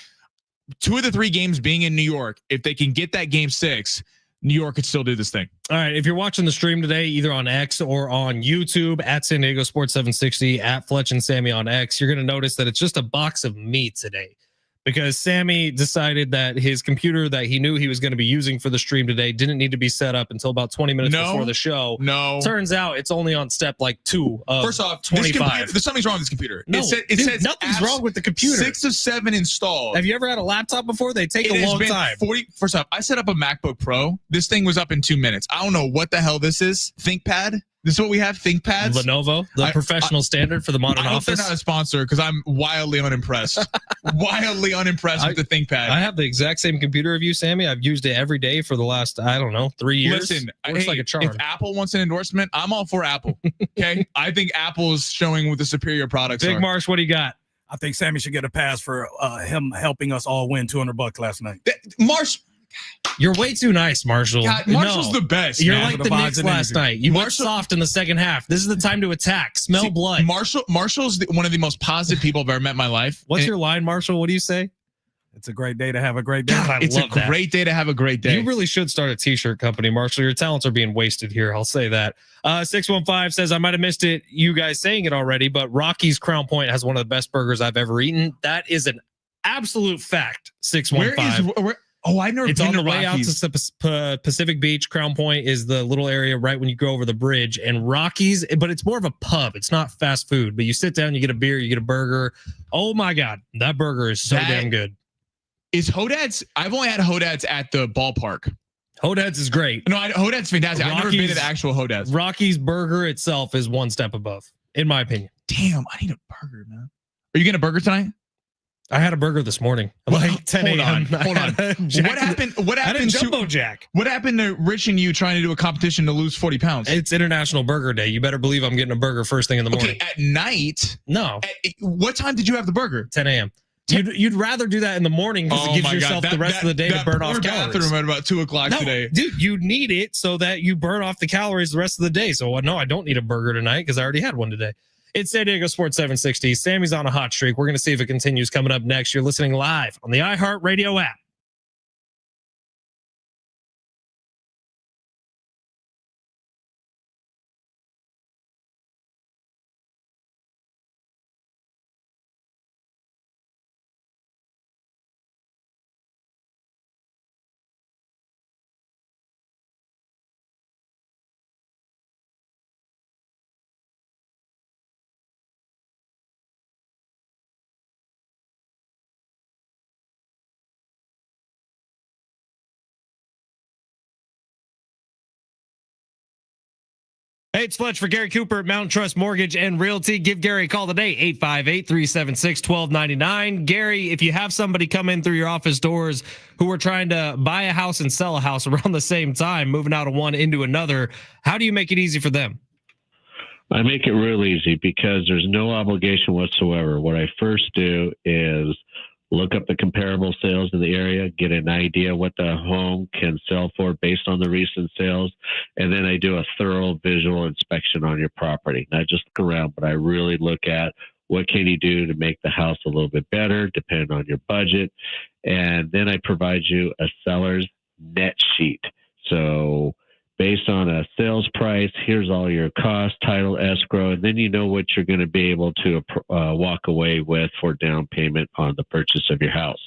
2 of the 3 games being in New York, if they can get that game 6, New York could still do this thing. All right. If you're watching the stream today, either on X or on YouTube at San Diego Sports 760 at Fletch and Sammy on X, you're going to notice that it's just a box of meat today. because Sammy decided that his computer that he knew he was going to be using for the stream today didn't need to be set up until about 20 minutes before the show. No. Turns out it's only on step like 2 of First off, 25. There's something's wrong with this computer. No, it says nothing's wrong with the computer. 6 of 7 installed. Have you ever had a laptop before? They take a long time. First off, I set up a MacBook Pro. This thing was up in 2 minutes. I don't know what the hell this is. ThinkPad? This is what we have, ThinkPads? Lenovo, the professional standard for the modern office. I hope office. they're not a sponsor because I'm wildly unimpressed. Wildly unimpressed with the ThinkPad. I have the exact same computer of you, Sammy. I've used it every day for the last, 3 years. Listen, it's like a charm. If Apple wants an endorsement, I'm all for Apple. Okay? I think Apple's showing with the superior products. Big Marsh, what do you got? I think Sammy should get a pass for him helping us all win $200 last night. Marsh. You're way too nice, Marshall. God, Marshall's the best. You're man. like the Knicks last night. You went soft in the second half. This is the time to attack. Smell blood. Marshall's one of the most positive people I've ever met in my life. What's your line, Marshall? What do you say? It's a great day to have a great day. God, it's a great day to have a great day. You really should start a t-shirt company, Marshall. Your talents are being wasted here. I'll say that. 615 says, I might have missed it, you guys saying it already, but Rocky's Crown Point has one of the best burgers I've ever eaten. That is an absolute fact. 615. I never. It's been on to the way out Rockies. to Pacific Beach. Crown Point is the little area right when you go over the bridge. And Rockies, but it's more of a pub. It's not fast food. But you sit down, you get a beer, you get a burger. Oh my God, that burger is so damn good. Is Hodad's? I've only had Hodad's at the ballpark. Hodad's is great. No, Hodad's fantastic. I've never been to the actual Hodad's. Rocky's burger itself is one step above, in my opinion. Damn, I need a burger, man. Are you getting a burger tonight? I had a burger this morning. Like 10 a.m. Hold on. What happened? What happened to Jumbo Jack? What happened to Rich and you trying to do a competition to lose 40 pounds? It's International Burger Day. You better believe I'm getting a burger first thing in the morning. Okay, at night? No. What time did you have the burger? 10 a.m. You'd rather do that in the morning because it gives yourself the rest of the day to burn off calories. Bathroom at about 2:00 today. Dude, you need it so that you burn off the calories the rest of the day. So no, I don't need a burger tonight because I already had one today. It's San Diego Sports 760. Sammy's on a hot streak. We're going to see if it continues coming up next. You're listening live on the iHeartRadio app. Hey, it's Fletch for Gary Cooper at Mountain Trust Mortgage and Realty. Give Gary a call today, 858-376-1299. Gary, if you have somebody come in through your office doors who are trying to buy a house and sell a house around the same time, moving out of one into another, how do you make it easy for them? I make it real easy because there's no obligation whatsoever. What I first do is look up the comparable sales in the area, get an idea what the home can sell for based on the recent sales, and then I do a thorough visual inspection on your property. Not just look around, but I really look at what can you do to make the house a little bit better, depending on your budget, and then I provide you a seller's net sheet. So based on a sales price, here's all your costs, title, escrow, and then you know what you're going to be able to walk away with for down payment on the purchase of your house.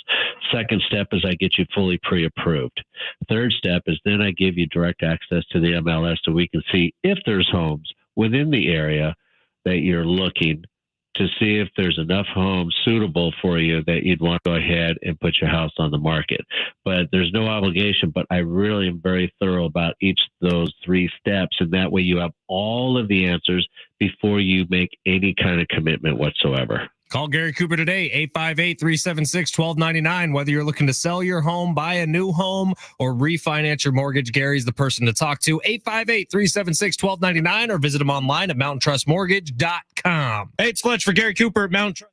Second step is I get you fully pre-approved. Third step is then I give you direct access to the MLS so we can see if there's homes within the area that you're looking to see if there's enough homes suitable for you that you'd want to go ahead and put your house on the market. But there's no obligation, but I really am very thorough about each of those three steps. And that way you have all of the answers before you make any kind of commitment whatsoever. Call Gary Cooper today, 858-376-1299. Whether you're looking to sell your home, buy a new home, or refinance your mortgage, Gary's the person to talk to. 858-376-1299 or visit him online at mountaintrustmortgage.com. Hey, it's Fletch for Gary Cooper at Mountain Trust.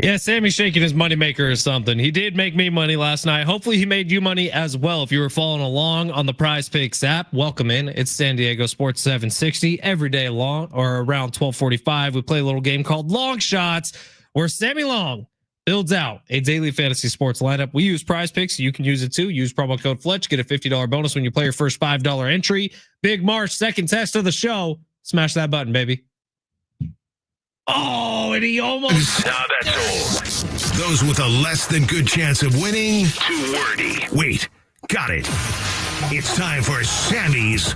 Yeah, Sammy's shaking his moneymaker or something. He did make me money last night. Hopefully he made you money as well. If you were following along on the Prize Picks app, welcome in. It's San Diego Sports 760 every day long or around 12:45. We play a little game called Long Shots where Sammy Long builds out a daily fantasy sports lineup. We use Prize Picks. You can use it too. Use promo code Fletch. Get a $50 bonus when you play your first $5 entry. Big March, second test of the show. Smash that button, baby. Oh, and he almost. Now that's all. Those with a less than good chance of winning, too wordy. Wait, got it. It's time for Sammy's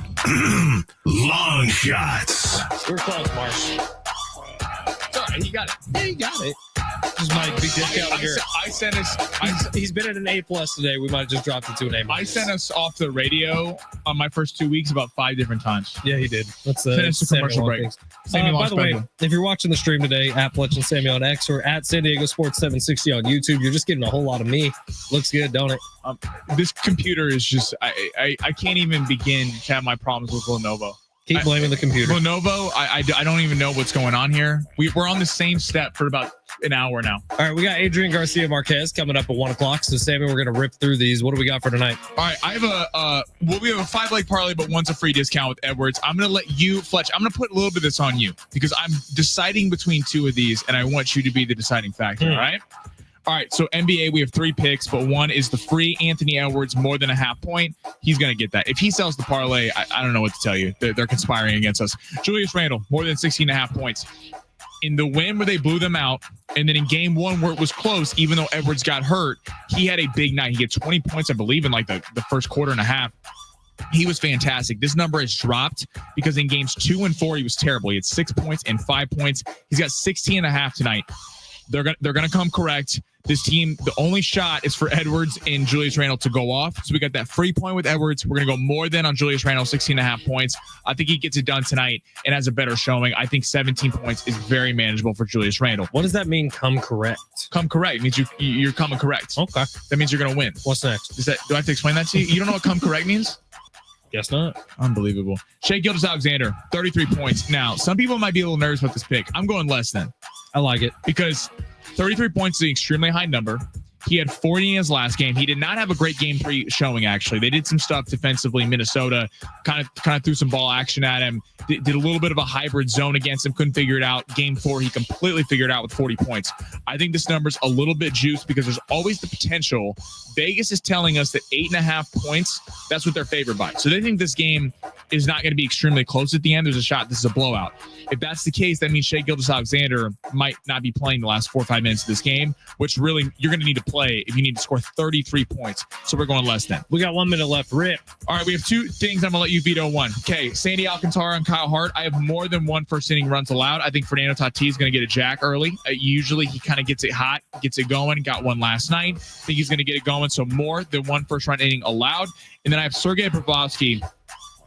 Long Shots. We're close, Marsh. All right, he got it. Yeah, you got it. This is my big discount here. I sent us. He's been at an A+ today. We might have just dropped it to an A-. I sent us off the radio on my first 2 weeks about 5 different times. Yeah, he did. That's Finish the commercial break. By the way, if you're watching the stream today, at Fletch and Sammy on X or at San Diego Sports 760 on YouTube, you're just getting a whole lot of me. Looks good, don't it? This computer is just. I can't even begin to have my problems with Lenovo. Keep blaming the computer. Lenovo, I don't even know what's going on here. We're on the same step for about an hour now. All right, we got Adrian Garcia Marquez coming up at 1 o'clock. So, Sammy, we're going to rip through these. What do we got for tonight? All right, I have we have a 5-leg parlay, but one's a free discount with Edwards. I'm going to let you, Fletch, I'm going to put a little bit of this on you because I'm deciding between two of these, and I want you to be the deciding factor, all right? All right, so NBA, we have 3 picks, but one is the free Anthony Edwards more than a half point. He's going to get that. If he sells the parlay, I don't know what to tell you. They're conspiring against us. Julius Randle, more than 16.5 points. In the win where they blew them out, and then in game 1 where it was close, even though Edwards got hurt, he had a big night. He had 20 points, I believe, in like the first quarter and a half. He was fantastic. This number has dropped because in games 2 and 4, he was terrible. He had 6 points and 5 points. He's got 16.5 tonight. They're gonna come correct. This team, the only shot is for Edwards and Julius Randle to go off. So we got that free point with Edwards. We're gonna go more than on Julius Randle, 16.5 points. I think he gets it done tonight and has a better showing. I think 17 points is very manageable for Julius Randle. What does that mean? Come correct. Come correct it means you're coming correct. Okay. That means you're gonna win. What's next? Do I have to explain that to you? You don't know what come correct means? Guess not. Unbelievable. Shai Gilgeous-Alexander, 33 points. Now, some people might be a little nervous about this pick. I'm going less than. I like it. Because 33 points is an extremely high number. He had 40 in his last game. He did not have a great game 3 showing, actually. They did some stuff defensively. Minnesota kind of threw some ball action at him. Did a little bit of a hybrid zone against him. Couldn't figure it out. Game 4, he completely figured it out with 40 points. I think this number's a little bit juiced because there's always the potential. Vegas is telling us that 8.5 points, that's what they're favored by. So they think this game is not going to be extremely close at the end. There's a shot. This is a blowout. If that's the case, that means Shai Gilgeous-Alexander might not be playing the last 4 or 5 minutes of this game, which really you're going to need to play if you need to score 33 points. So we're going less than. We got 1 minute left. Rip. All right, we have 2 things. I'm going to let you veto one. Okay, Sandy Alcantara and Kyle Hart. I have more than 1 first inning runs allowed. I think Fernando Tatis is going to get a jack early. Usually he kind of gets it hot, gets it going. Got one last night. I think he's going to get it going. So more than 1 first run inning allowed. And then I have Sergei Bobrovsky,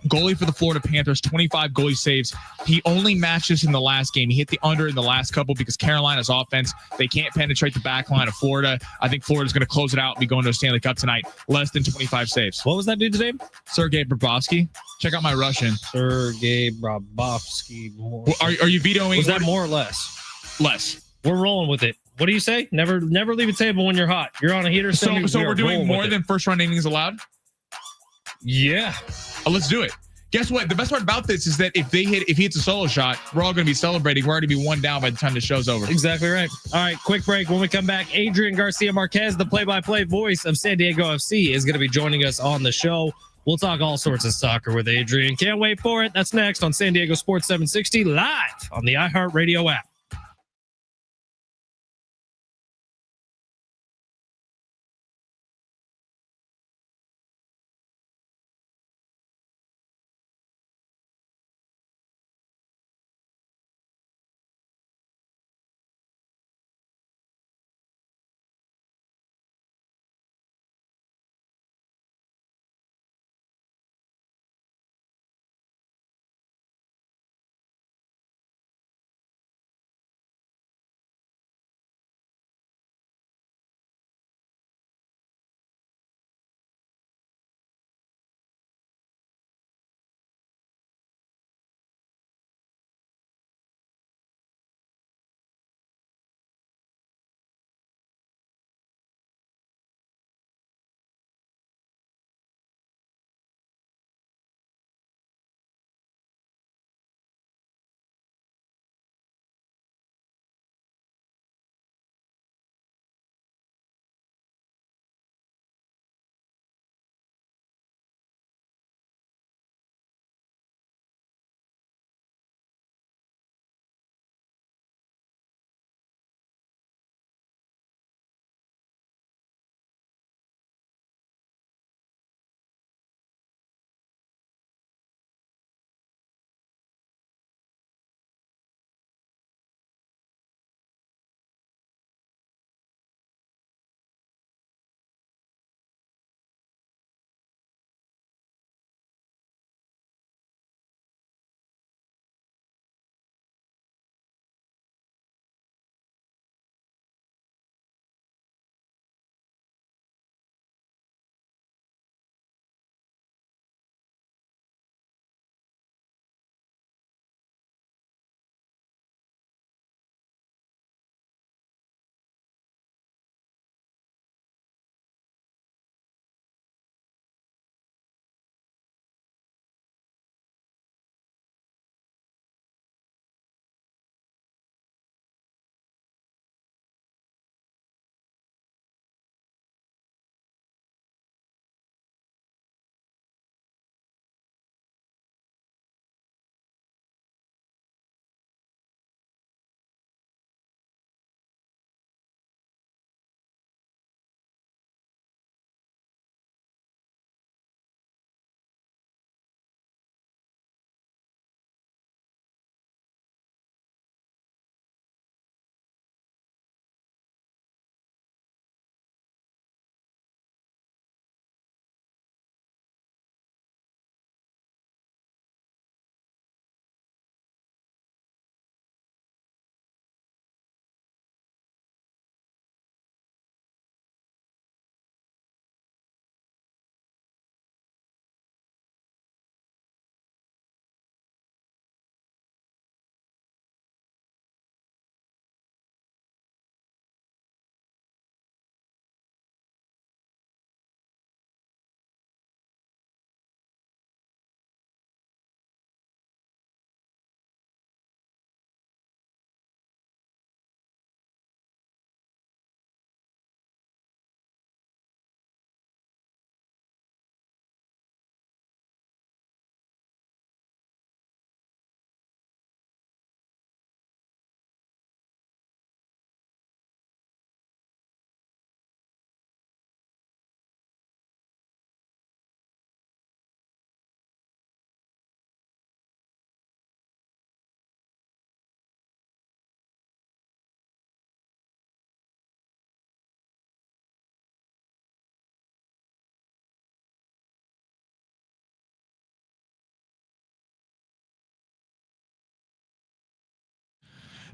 goalie for the Florida Panthers, 25 goalie saves. He only matches in the last game. He hit the under in the last couple because Carolina's offense, they can't penetrate the back line of Florida. I think Florida's going to close it out and be going to a Stanley Cup tonight. Less than 25 saves. What was that dude's name? Sergei Bobrovsky. Check out my Russian. Sergei Bobrovsky. Are you vetoing? Was that more or less? Less. We're rolling with it. What do you say? Never leave a table when you're hot. You're on a heater. So we're doing more than first run innings allowed? Yeah. Let's do it. Guess what? The best part about this is that if he hits a solo shot, we're all going to be celebrating. We're already be 1 down by the time the show's over. Exactly right. All right, quick break. When we come back, Adrian Garcia Marquez, the play-by-play voice of San Diego FC, is going to be joining us on the show. We'll talk all sorts of soccer with Adrian. Can't wait for it. That's next on San Diego Sports 760 live on the iHeartRadio app.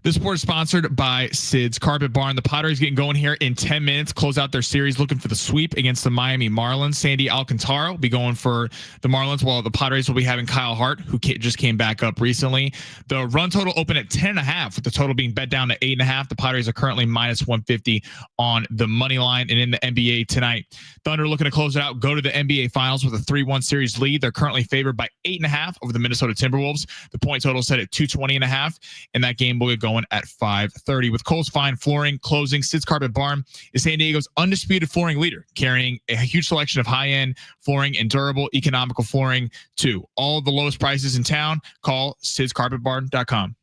This sport is sponsored by Sid's Carpet Barn. The Padres getting going here in 10 minutes, close out their series looking for the sweep against the Miami Marlins. Sandy Alcantara will be going for the Marlins, while the Padres will be having Kyle Hart, who just came back up recently. The run total opened at 10.5, with the total being bet down to 8.5. The Padres are currently minus 150 on the money line. And in the NBA tonight, Thunder looking to close it out, go to the NBA Finals with a 3-1 series lead. They're currently favored by 8.5 over the Minnesota Timberwolves. The point total set at 220.5, and that game will get going at 5:30. With Cole's Fine Flooring closing, Sid's Carpet Barn is San Diego's undisputed flooring leader, carrying a huge selection of high-end flooring and durable, economical flooring too. All the lowest prices in town. Call sidscarpetbarn.com.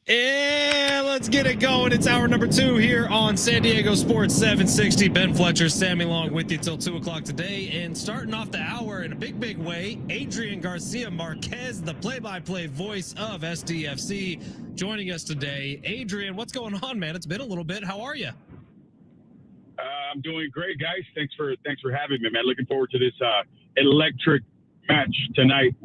And let's get it going. It's hour number 2 here on San Diego Sports 760. Ben Fletcher, Sammy Long with you till 2 o'clock today. And starting off the hour in a big way, Adrian Garcia Marquez, the play-by-play voice of SDFC, joining us today. Adrian, what's going on, man? It's been a little bit. How are you? I'm doing great, guys. Thanks for having me, man. Looking forward to this electric match tonight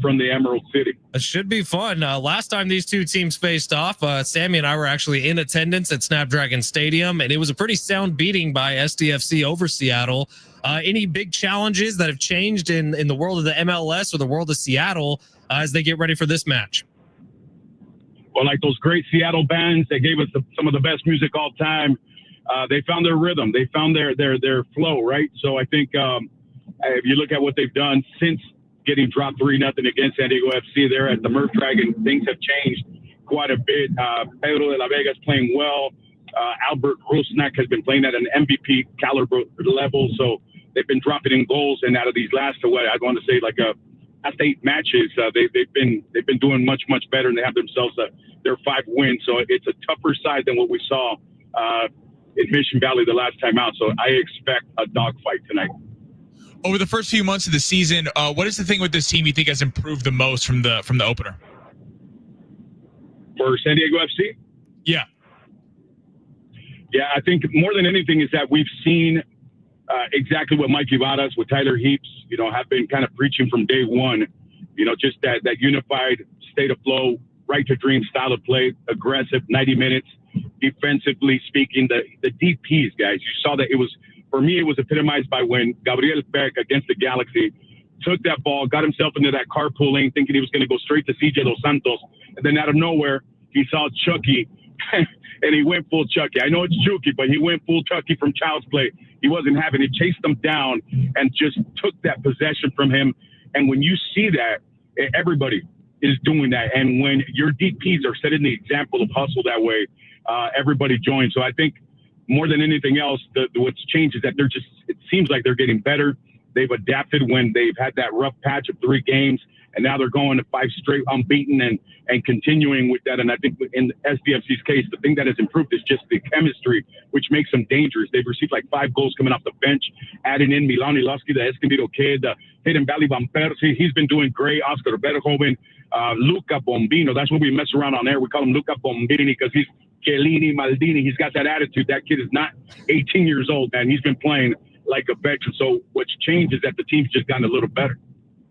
from the Emerald City. It should be fun. Last time these two teams faced off, Sammy and I were actually in attendance at Snapdragon Stadium, and it was a pretty sound beating by SDFC over Seattle. Any big challenges that have changed in the world of the MLS or the world of Seattle as they get ready for this match? Well, like those great Seattle bands that gave us some of the best music all time, they found their rhythm. They found their flow, right? So I think if you look at what they've done since getting dropped 3-0 against San Diego FC there at the Murph Dragon, things have changed quite a bit. Pedro de la Vega is playing well. Albert Rusnak has been playing at an MVP caliber level. So they've been dropping in goals. And out of these last, I want to say last 8 matches, they've been doing much better, and they have themselves their 5 wins. So it's a tougher side than what we saw in Mission Valley the last time out. So I expect a dogfight tonight. Over the first few months of the season, what is the thing with this team you think has improved the most from the opener? For San Diego FC? Yeah. Yeah, I think more than anything is that we've seen exactly what Mike Ibarras with Tyler Heaps, have been kind of preaching from day one. Just that unified state of flow, right to dream style of play, aggressive, 90 minutes, defensively speaking. The DPs, guys, you saw that for me, it was epitomized by when Gabriel Peck against the Galaxy took that ball, got himself into that carpool lane, thinking he was going to go straight to CJ Dos Santos. And then out of nowhere, he saw Chucky, and he went full Chucky. I know it's Chucky, but he went full Chucky from Child's Play. He wasn't having it, chased him down, and just took that possession from him. And when you see that, everybody is doing that. And when your DPs are setting the example of hustle that way, everybody joins. So I think more than anything else, what's changed is that it seems like they're getting better. They've adapted when they've had that rough patch of 3 games, and now they're going to 5 straight unbeaten and continuing with that. And I think in SDFC's case, the thing that has improved is just the chemistry, which makes them dangerous. They've received like 5 goals coming off the bench, adding in Milan Ilovsky, the Escondido kid, Hayden Valley Van Persie. He's been doing great. Oscar Berhoven, Luca Bombino. That's what we mess around on air. We call him Luca Bombini because he's Chiellini, Maldini. He's got that attitude. That kid is not 18 years old, man. He's been playing like a veteran. So what's changed is that the team's just gotten a little better.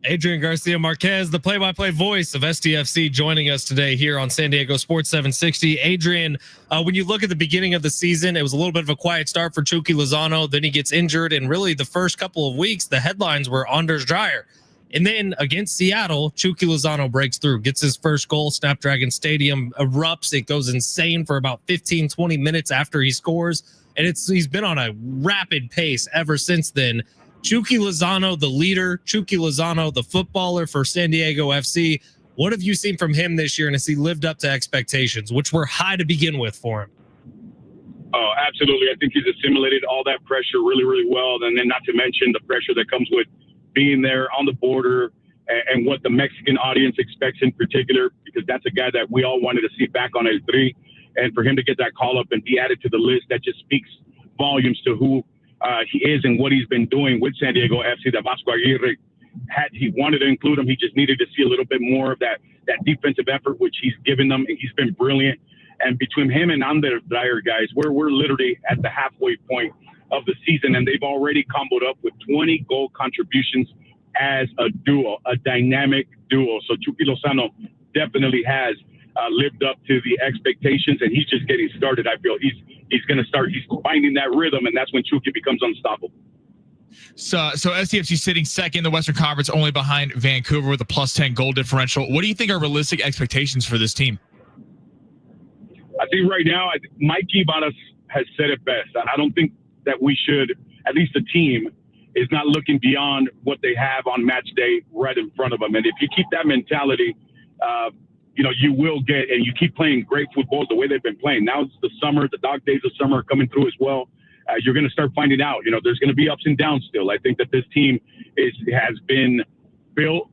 Adrian Garcia Marquez, the play-by-play voice of SDFC, joining us today here on San Diego Sports 760. Adrian, when you look at the beginning of the season, it was a little bit of a quiet start for Chucky Lozano. Then he gets injured, and really the first couple of weeks, the headlines were Anders Dreyer. And then against Seattle, Chucky Lozano breaks through, gets his first goal. Snapdragon Stadium erupts. It goes insane for about 15, 20 minutes after he scores. And he's been on a rapid pace ever since then. Chucky Lozano, the leader, Chucky Lozano, the footballer for San Diego FC. What have you seen from him this year, and has he lived up to expectations, which were high to begin with for him? Oh, absolutely. I think he's assimilated all that pressure really, really well. And then not to mention the pressure that comes with being there on the border and what the Mexican audience expects in particular, because that's a guy that we all wanted to see back on El Tri. And for him to get that call up and be added to the list, that just speaks volumes to who he is and what he's been doing with San Diego FC. That Vasco Aguirre he wanted to include him. He just needed to see a little bit more of that defensive effort, which he's given them. And he's been brilliant. And between him and Anders Dreyer, guys, we're literally at the halfway point of the season, and they've already comboed up with 20 goal contributions as a duo, a dynamic duo. So Chucky Lozano definitely has lived up to the expectations, and he's just getting started. I feel he's going to start. He's finding that rhythm, and that's when Chucky becomes unstoppable. So SDFC sitting second in the Western Conference, only behind Vancouver with a +10 goal differential. What do you think are realistic expectations for this team? I think right now, Mikey Varas has said it best. I don't think that we should, at least the team, is not looking beyond what they have on match day right in front of them. And if you keep that mentality, you will get, and you keep playing great football the way they've been playing. Now it's the summer, the dog days of summer are coming through as well. You're going to start finding out, there's going to be ups and downs still. I think that this team has been built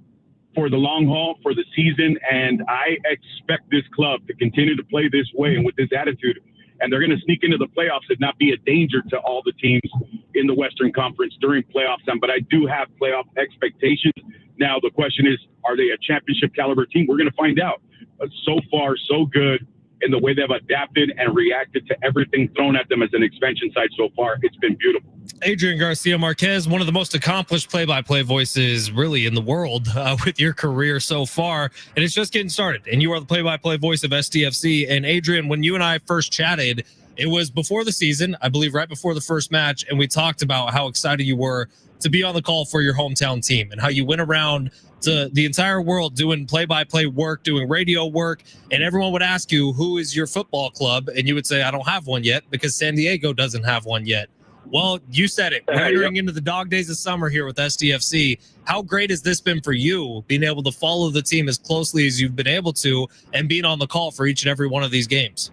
for the long haul, for the season, and I expect this club to continue to play this way and with this attitude. And they're going to sneak into the playoffs and not be a danger to all the teams in the Western Conference during playoff time. But I do have playoff expectations. Now, the question is, are they a championship caliber team? We're going to find out. But so far, so good in the way they've adapted and reacted to everything thrown at them as an expansion side so far. It's been beautiful. Adrian Garcia Marquez, one of the most accomplished play-by-play voices really in the world with your career so far. And it's just getting started. And you are the play-by-play voice of SDFC. And Adrian, when you and I first chatted, it was before the season, I believe right before the first match. And we talked about how excited you were to be on the call for your hometown team and how you went around to the entire world doing play-by-play work, doing radio work. And everyone would ask you, who is your football club? And you would say, I don't have one yet because San Diego doesn't have one yet. Well, you said it. We're entering into the dog days of summer here with SDFC. How great has this been for you, being able to follow the team as closely as you've been able to and being on the call for each and every one of these games?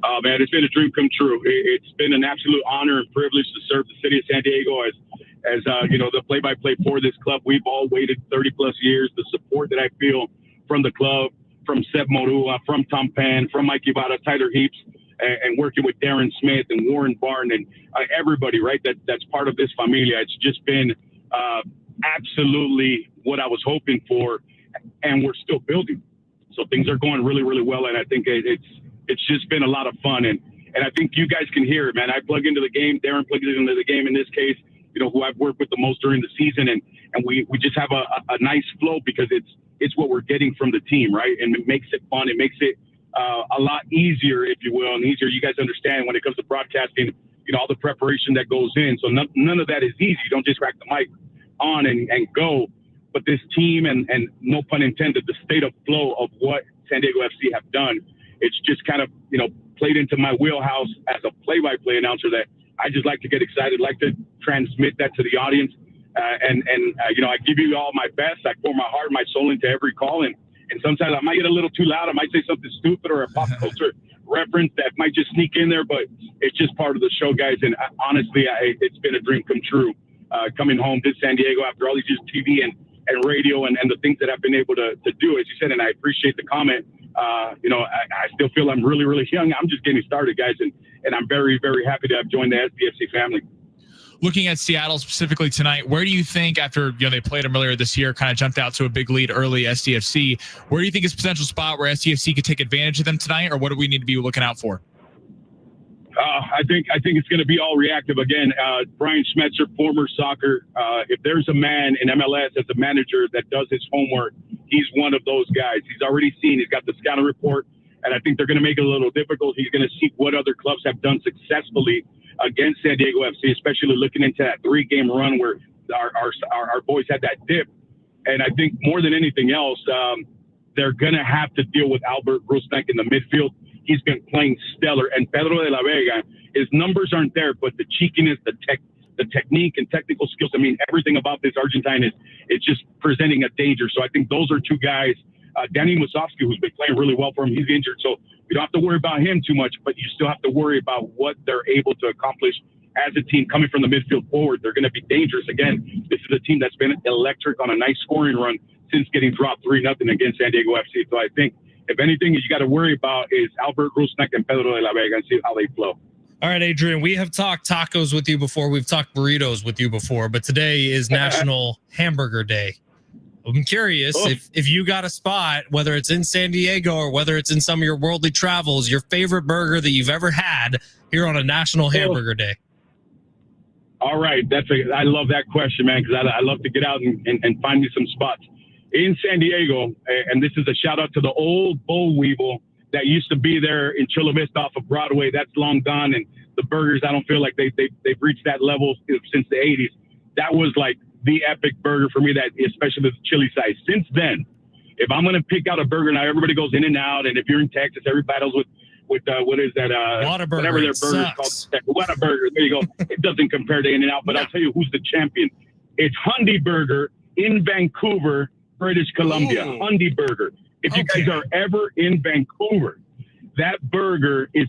Oh, man, it's been a dream come true. It's been an absolute honor and privilege to serve the city of San Diego as the play-by-play for this club. We've all waited 30-plus years. The support that I feel from the club, from Seb Morua, from Tom Penn, from Mikey Vada, Tyler Heaps, and working with Darren Smith and Warren Barn and everybody, right, that's part of this familia. It's just been absolutely what I was hoping for, and we're still building. So things are going really, really well, and I think it's just been a lot of fun. And I think you guys can hear it, man. I plug into the game. Darren plugs into the game in this case, who I've worked with the most during the season. And we just have a nice flow because it's what we're getting from the team, right? And it makes it fun. It makes it a lot easier, if you will, and easier. You guys understand when it comes to broadcasting, all the preparation that goes in. So none of that is easy. You don't just crack the mic on and go. But this team and no pun intended, the state of flow of what San Diego FC have done, it's just kind of, played into my wheelhouse as a play-by-play announcer that I just like to get excited, like to transmit that to the audience. I give you all my best. I pour my heart, my soul into every call. And sometimes I might get a little too loud. I might say something stupid or a pop culture reference that might just sneak in there, but it's just part of the show, guys. And honestly, it's been a dream come true coming home to San Diego after all these years of TV and radio and the things that I've been able to do, as you said, and I appreciate the comment. I still feel I'm really, really young. I'm just getting started, guys, and I'm very, very happy to have joined the SDFC family. Looking at Seattle specifically tonight, where do you think, after they played them earlier this year, kind of jumped out to a big lead early, SDFC, where do you think is a potential spot where SDFC could take advantage of them tonight, or what do we need to be looking out for? I think it's going to be all reactive again. Brian Schmetzer, former soccer. If there's a man in MLS as a manager that does his homework, he's one of those guys. He's already seen. He's got the scouting report, and I think they're going to make it a little difficult. He's going to see what other clubs have done successfully against San Diego FC, especially looking into that 3-game run where our boys had that dip. And I think more than anything else, they're going to have to deal with Albert Rusnak in the midfield. He's been playing stellar. And Pedro de la Vega, his numbers aren't there, but the cheekiness, the technique and technical skills, everything about this Argentine it's just presenting a danger. So I think those are two guys. Danny Musovski, who's been playing really well for him, he's injured. So you don't have to worry about him too much, but you still have to worry about what they're able to accomplish as a team coming from the midfield forward. They're going to be dangerous. Again, this is a team that's been electric on a nice scoring run since getting dropped 3-0 against San Diego FC. So I think, if anything, you got to worry about is Albert Rusnak and Pedro de la Vega and see how they flow. All right, Adrian, we have talked tacos with you before. We've talked burritos with you before, but today is National Hamburger Day. I'm curious if you got a spot, whether it's in San Diego or whether it's in some of your worldly travels, your favorite burger that you've ever had here on a National Hamburger Day. All right, I love that question, man, because I love to get out and find me some spots in San Diego. And this is a shout out to the old Boll Weevil that used to be there in Chula Vista off of Broadway. That's long gone, and the burgers, I don't feel like they've reached that level since the 80s. That was like the epic burger for me, that especially the chili size. Since then, if I'm gonna pick out a burger, now everybody goes in and out, and if you're in Texas, everybody battles with what is that? Whataburger. Whatever their burger's called. Whataburger. There you go. It doesn't compare to In-N-Out, but I'll tell you who's the champion. It's Hundy Burger in Vancouver, British Columbia. Ooh. Hundy Burger. If you guys are ever in Vancouver, that burger is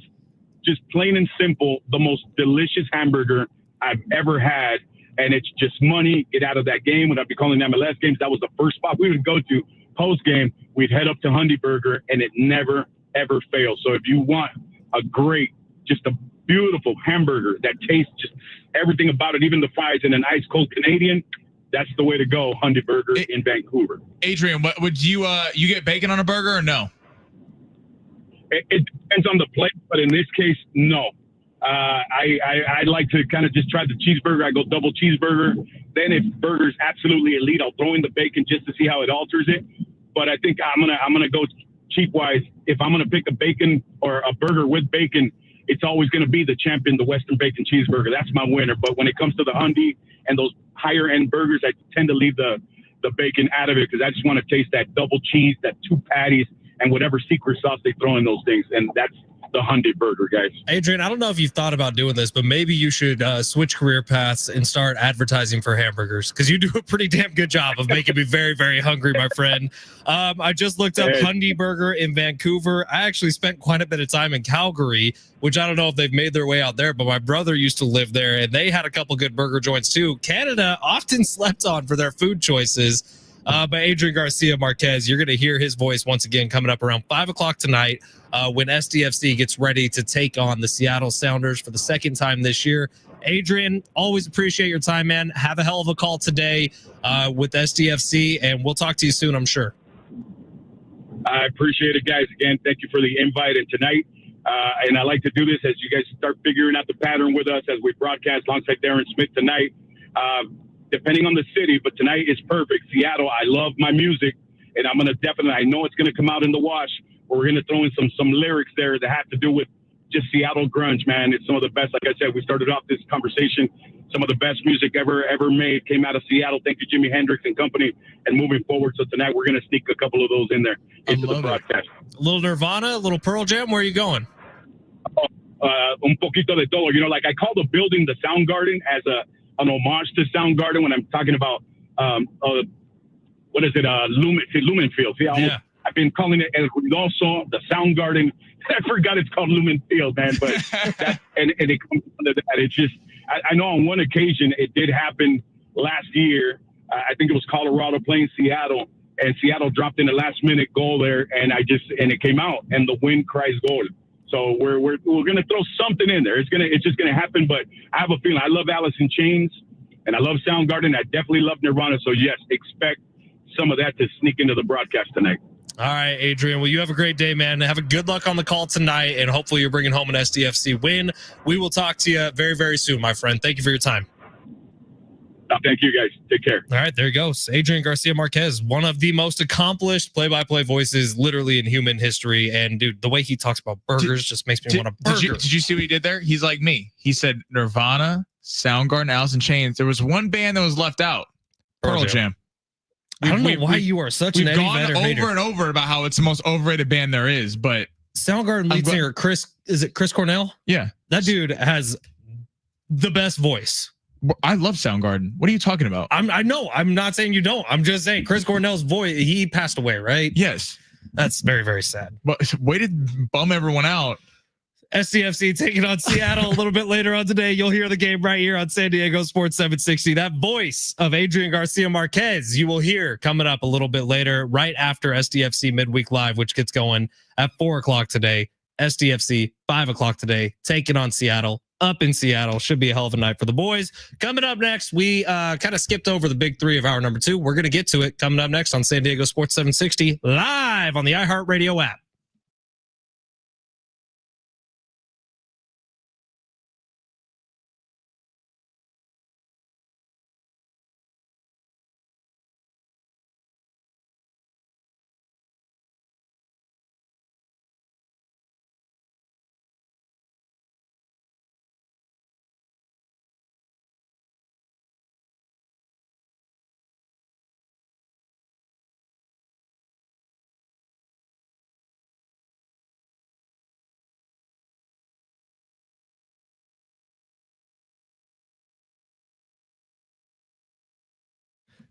just plain and simple the most delicious hamburger I've ever had. And it's just money. Get out of that game. When I'd be calling MLS games, that was the first spot we would go to post game. We'd head up to Hundy Burger, and it never, ever fails. So if you want a great, just a beautiful hamburger that tastes just everything about it, even the fries, and an ice cold Canadian, that's the way to go. Hundy Burger in Vancouver. Adrian, what would you get bacon on a burger or no? It depends on the plate, but in this case, no. I like to kind of just try the cheeseburger. I go double cheeseburger. Then if burger's absolutely elite, I'll throw in the bacon just to see how it alters it. But I think I'm gonna go cheap wise. If I'm gonna pick a bacon or a burger with bacon, it's always gonna be the champion, the Western Bacon Cheeseburger. That's my winner. But when it comes to the Hundy and those higher end burgers, I tend to leave the bacon out of it, because I just want to taste that double cheese, that 2 patties, and whatever secret sauce they throw in those things. And that's the Hundy Burger, guys. Adrian, I don't know if you've thought about doing this, but maybe you should switch career paths and start advertising for hamburgers, because you do a pretty damn good job of making me very, very hungry, my friend. I just looked up Hundy Burger in Vancouver. I actually spent quite a bit of time in Calgary, which I don't know if they've made their way out there, but my brother used to live there, and they had a couple good burger joints too. Canada often slept on for their food choices. But Adrian Garcia Marquez, you're going to hear his voice once again coming up around 5 o'clock tonight when SDFC gets ready to take on the Seattle Sounders for the second time this year. Adrian, always appreciate your time, man. Have a hell of a call today with SDFC, and we'll talk to you soon, I'm sure. I appreciate it, guys. Again, thank you for the invite. And tonight, and I like to do this as you guys start figuring out the pattern with us as we broadcast alongside Darren Smith tonight. Depending on the city, but tonight is perfect. Seattle, I love my music, and I'm going to definitely, I know it's going to come out in the wash, but we're going to throw in some lyrics there that have to do with just Seattle grunge, man. It's some of the best. Like I said, we started off this conversation, some of the best music ever made came out of Seattle. Thank you, Jimi Hendrix and company, and moving forward. So tonight we're going to sneak a couple of those in there into the broadcast. A little Nirvana, a little Pearl Jam. Where are you going? Un poquito de todo. You know, like I call the building the Soundgarden as an homage to Soundgarden when I'm talking about what is it? Lumen Field. See, I've been calling it El Ruidoso, the Soundgarden. I forgot it's called Lumen Field, man. But and it comes under that. It's just I know on one occasion it did happen last year. I think it was Colorado playing Seattle, and Seattle dropped in the last minute goal there, and it came out, and the wind cries goal. So we're gonna throw something in there. It's just gonna happen. But I have a feeling. I love Alice in Chains, and I love Soundgarden. I definitely love Nirvana. So yes, expect some of that to sneak into the broadcast tonight. All right, Adrian. Well, you have a great day, man. Have a good luck on the call tonight, and hopefully you're bringing home an SDFC win. We will talk to you very, very soon, my friend. Thank you for your time. Thank you, guys. Take care. All right, there he goes. Adrian Garcia Marquez, one of the most accomplished play-by-play voices literally in human history. And, dude, the way he talks about burgers just makes me want a burger. Did you see what he did there? He's like me. He said Nirvana, Soundgarden, Alice in Chains. There was one band that was left out. Pearl Jam. I don't know why you are such an Eddie Vedder hater. We've gone over and over about how it's the most overrated band there is, but Soundgarden lead singer Chris Cornell? Yeah. That dude has the best voice. I love Soundgarden. What are you talking about? I know. I'm not saying you don't. I'm just saying Chris Cornell's voice, he passed away, right? Yes. That's very, very sad. But way to bum everyone out. SCFC taking on Seattle a little bit later on today. You'll hear the game right here on San Diego Sports 760. That voice of Adrian Garcia Marquez you will hear coming up a little bit later, right after SDFC Midweek Live, which gets going at 4 o'clock today. SDFC 5 o'clock today, taking on Seattle. Up in Seattle. Should be a hell of a night for the boys. Coming up next, we kind of skipped over the big three of hour number 2. We're going to get to it coming up next on San Diego Sports 760 live on the iHeartRadio app.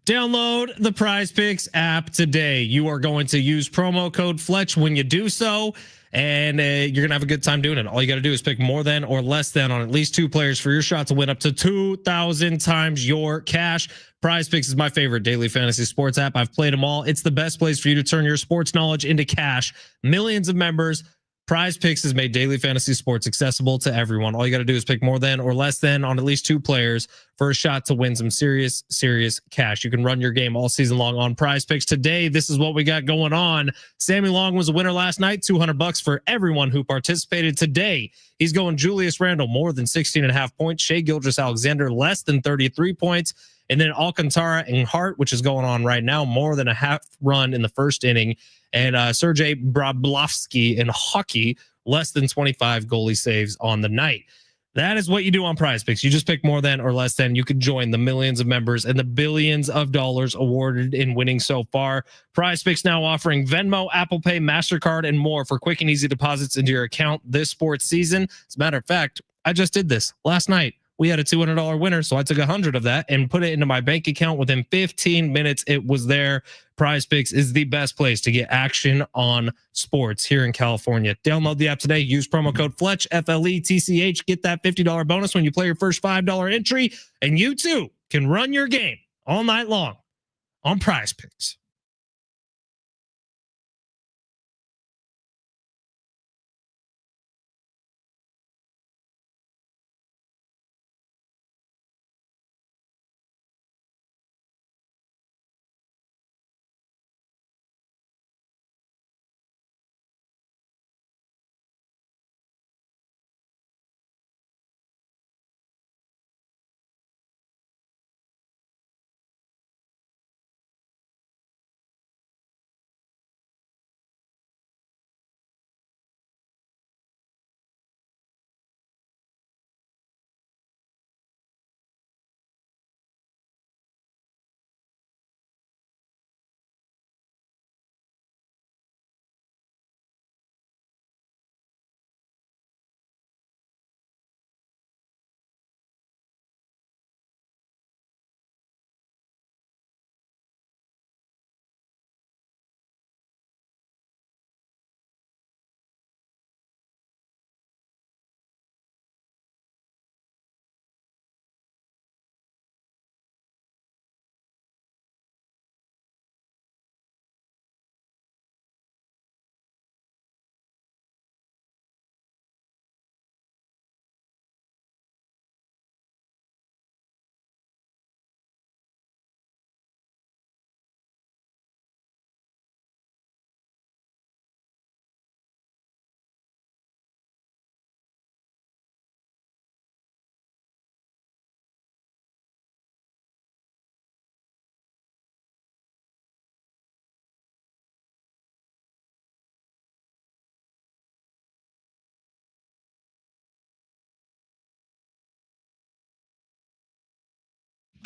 Download the Prize Picks app today. You are going to use promo code Fletch when you do so, and you're going to have a good time doing it. All you got to do is pick more than or less than on at least 2 players for your shot to win up to 2,000 times your cash. Prize Picks is my favorite daily fantasy sports app. I've played them all. It's the best place for you to turn your sports knowledge into cash. Millions of members. Prize Picks has made daily fantasy sports accessible to everyone. All you got to do is pick more than or less than on at least 2 players for a shot to win some serious cash. You can run your game all season long on Prize Picks. Today, this is what we got going on. Sammy Long was a winner last night, $200 for everyone who participated. Today, he's going Julius Randle more than 16.5 points, Shai Gilgeous-Alexander less than 33 points, and then Alcantara and Hart, which is going on right now, more than a half run in the first inning. And Sergei Brablovsky in hockey, less than 25 goalie saves on the night. That is what you do on Prize Picks. You just pick more than or less than. You can join the millions of members and the billions of dollars awarded in winning so far. Prize Picks now offering Venmo, Apple Pay, MasterCard, and more for quick and easy deposits into your account this sports season. As a matter of fact, I just did this last night. We had a $200 winner, so I took 100 of that and put it into my bank account. Within 15 minutes, it was there. Prize Picks is the best place to get action on sports here in California. Download the app today. Use promo code Fletch, FLETCH. Get that $50 bonus when you play your first $5 entry, and you too can run your game all night long on Prize Picks.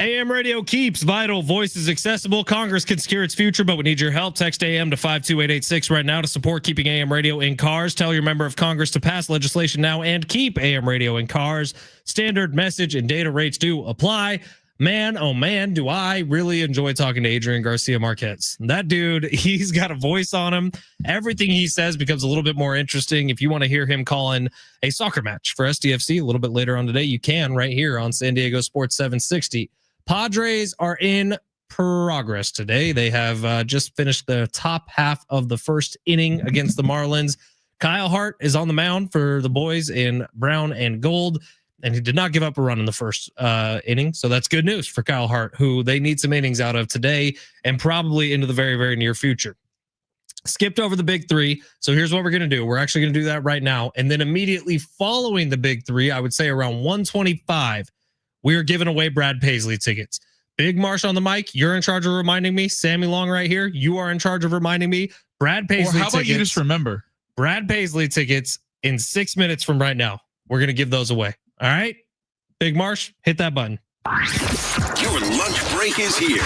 AM radio keeps vital voices accessible. Congress can secure its future, but we need your help. Text AM to 52886 right now to support keeping AM radio in cars. Tell your member of Congress to pass legislation now and keep AM radio in cars. Standard message and data rates do apply. Man, oh man, do I really enjoy talking to Adrian Garcia Marquez. That dude, he's got a voice on him. Everything he says becomes a little bit more interesting. If you want to hear him calling a soccer match for SDFC a little bit later on today, you can right here on San Diego Sports 760. Padres are in progress today. They have just finished the top half of the first inning against the Marlins. Kyle Hart is on the mound for the boys in brown and gold, and he did not give up a run in the first inning. So that's good news for Kyle Hart, who they need some innings out of today and probably into the very, very near future. Skipped over the big three. So here's what we're going to do. We're actually going to do that right now. And then immediately following the big three, I would say around 125, we are giving away Brad Paisley tickets. Big Marsh on the mic. You're in charge of reminding me. Sammy Long right here. You are in charge of reminding me. Brad Paisley. Or how about you just remember Brad Paisley tickets in 6 minutes from right now? We're going to give those away. All right. Big Marsh, hit that button. Your lunch break is here.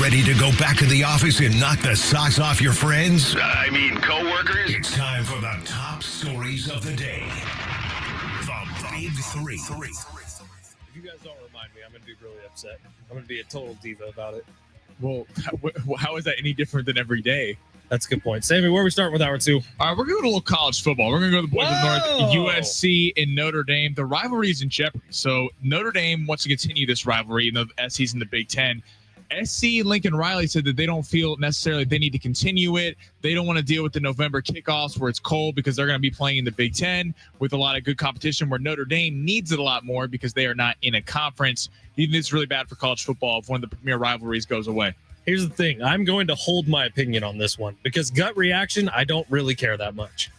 Ready to go back to the office and knock the socks off your friends? I mean, coworkers? It's time for the top stories of the day. The Big Three. If you guys don't remind me, I'm going to be really upset. I'm going to be a total diva about it. Well, how is that any different than every day? That's a good point. Sammy, where are we starting with hour 2? All right, we're going to go to a little college football. We're going to go to the boys of North, USC and Notre Dame. The rivalry is in jeopardy. So Notre Dame wants to continue this rivalry, even though SC's in the Big Ten. SC Lincoln Riley said that they don't feel necessarily they need to continue it. They don't want to deal with the November kickoffs where it's cold because they're going to be playing in the Big Ten with a lot of good competition where Notre Dame needs it a lot more because they are not in a conference. Even it's really bad for college football if one of the premier rivalries goes away. Here's the thing. I'm going to hold my opinion on this one because gut reaction, I don't really care that much.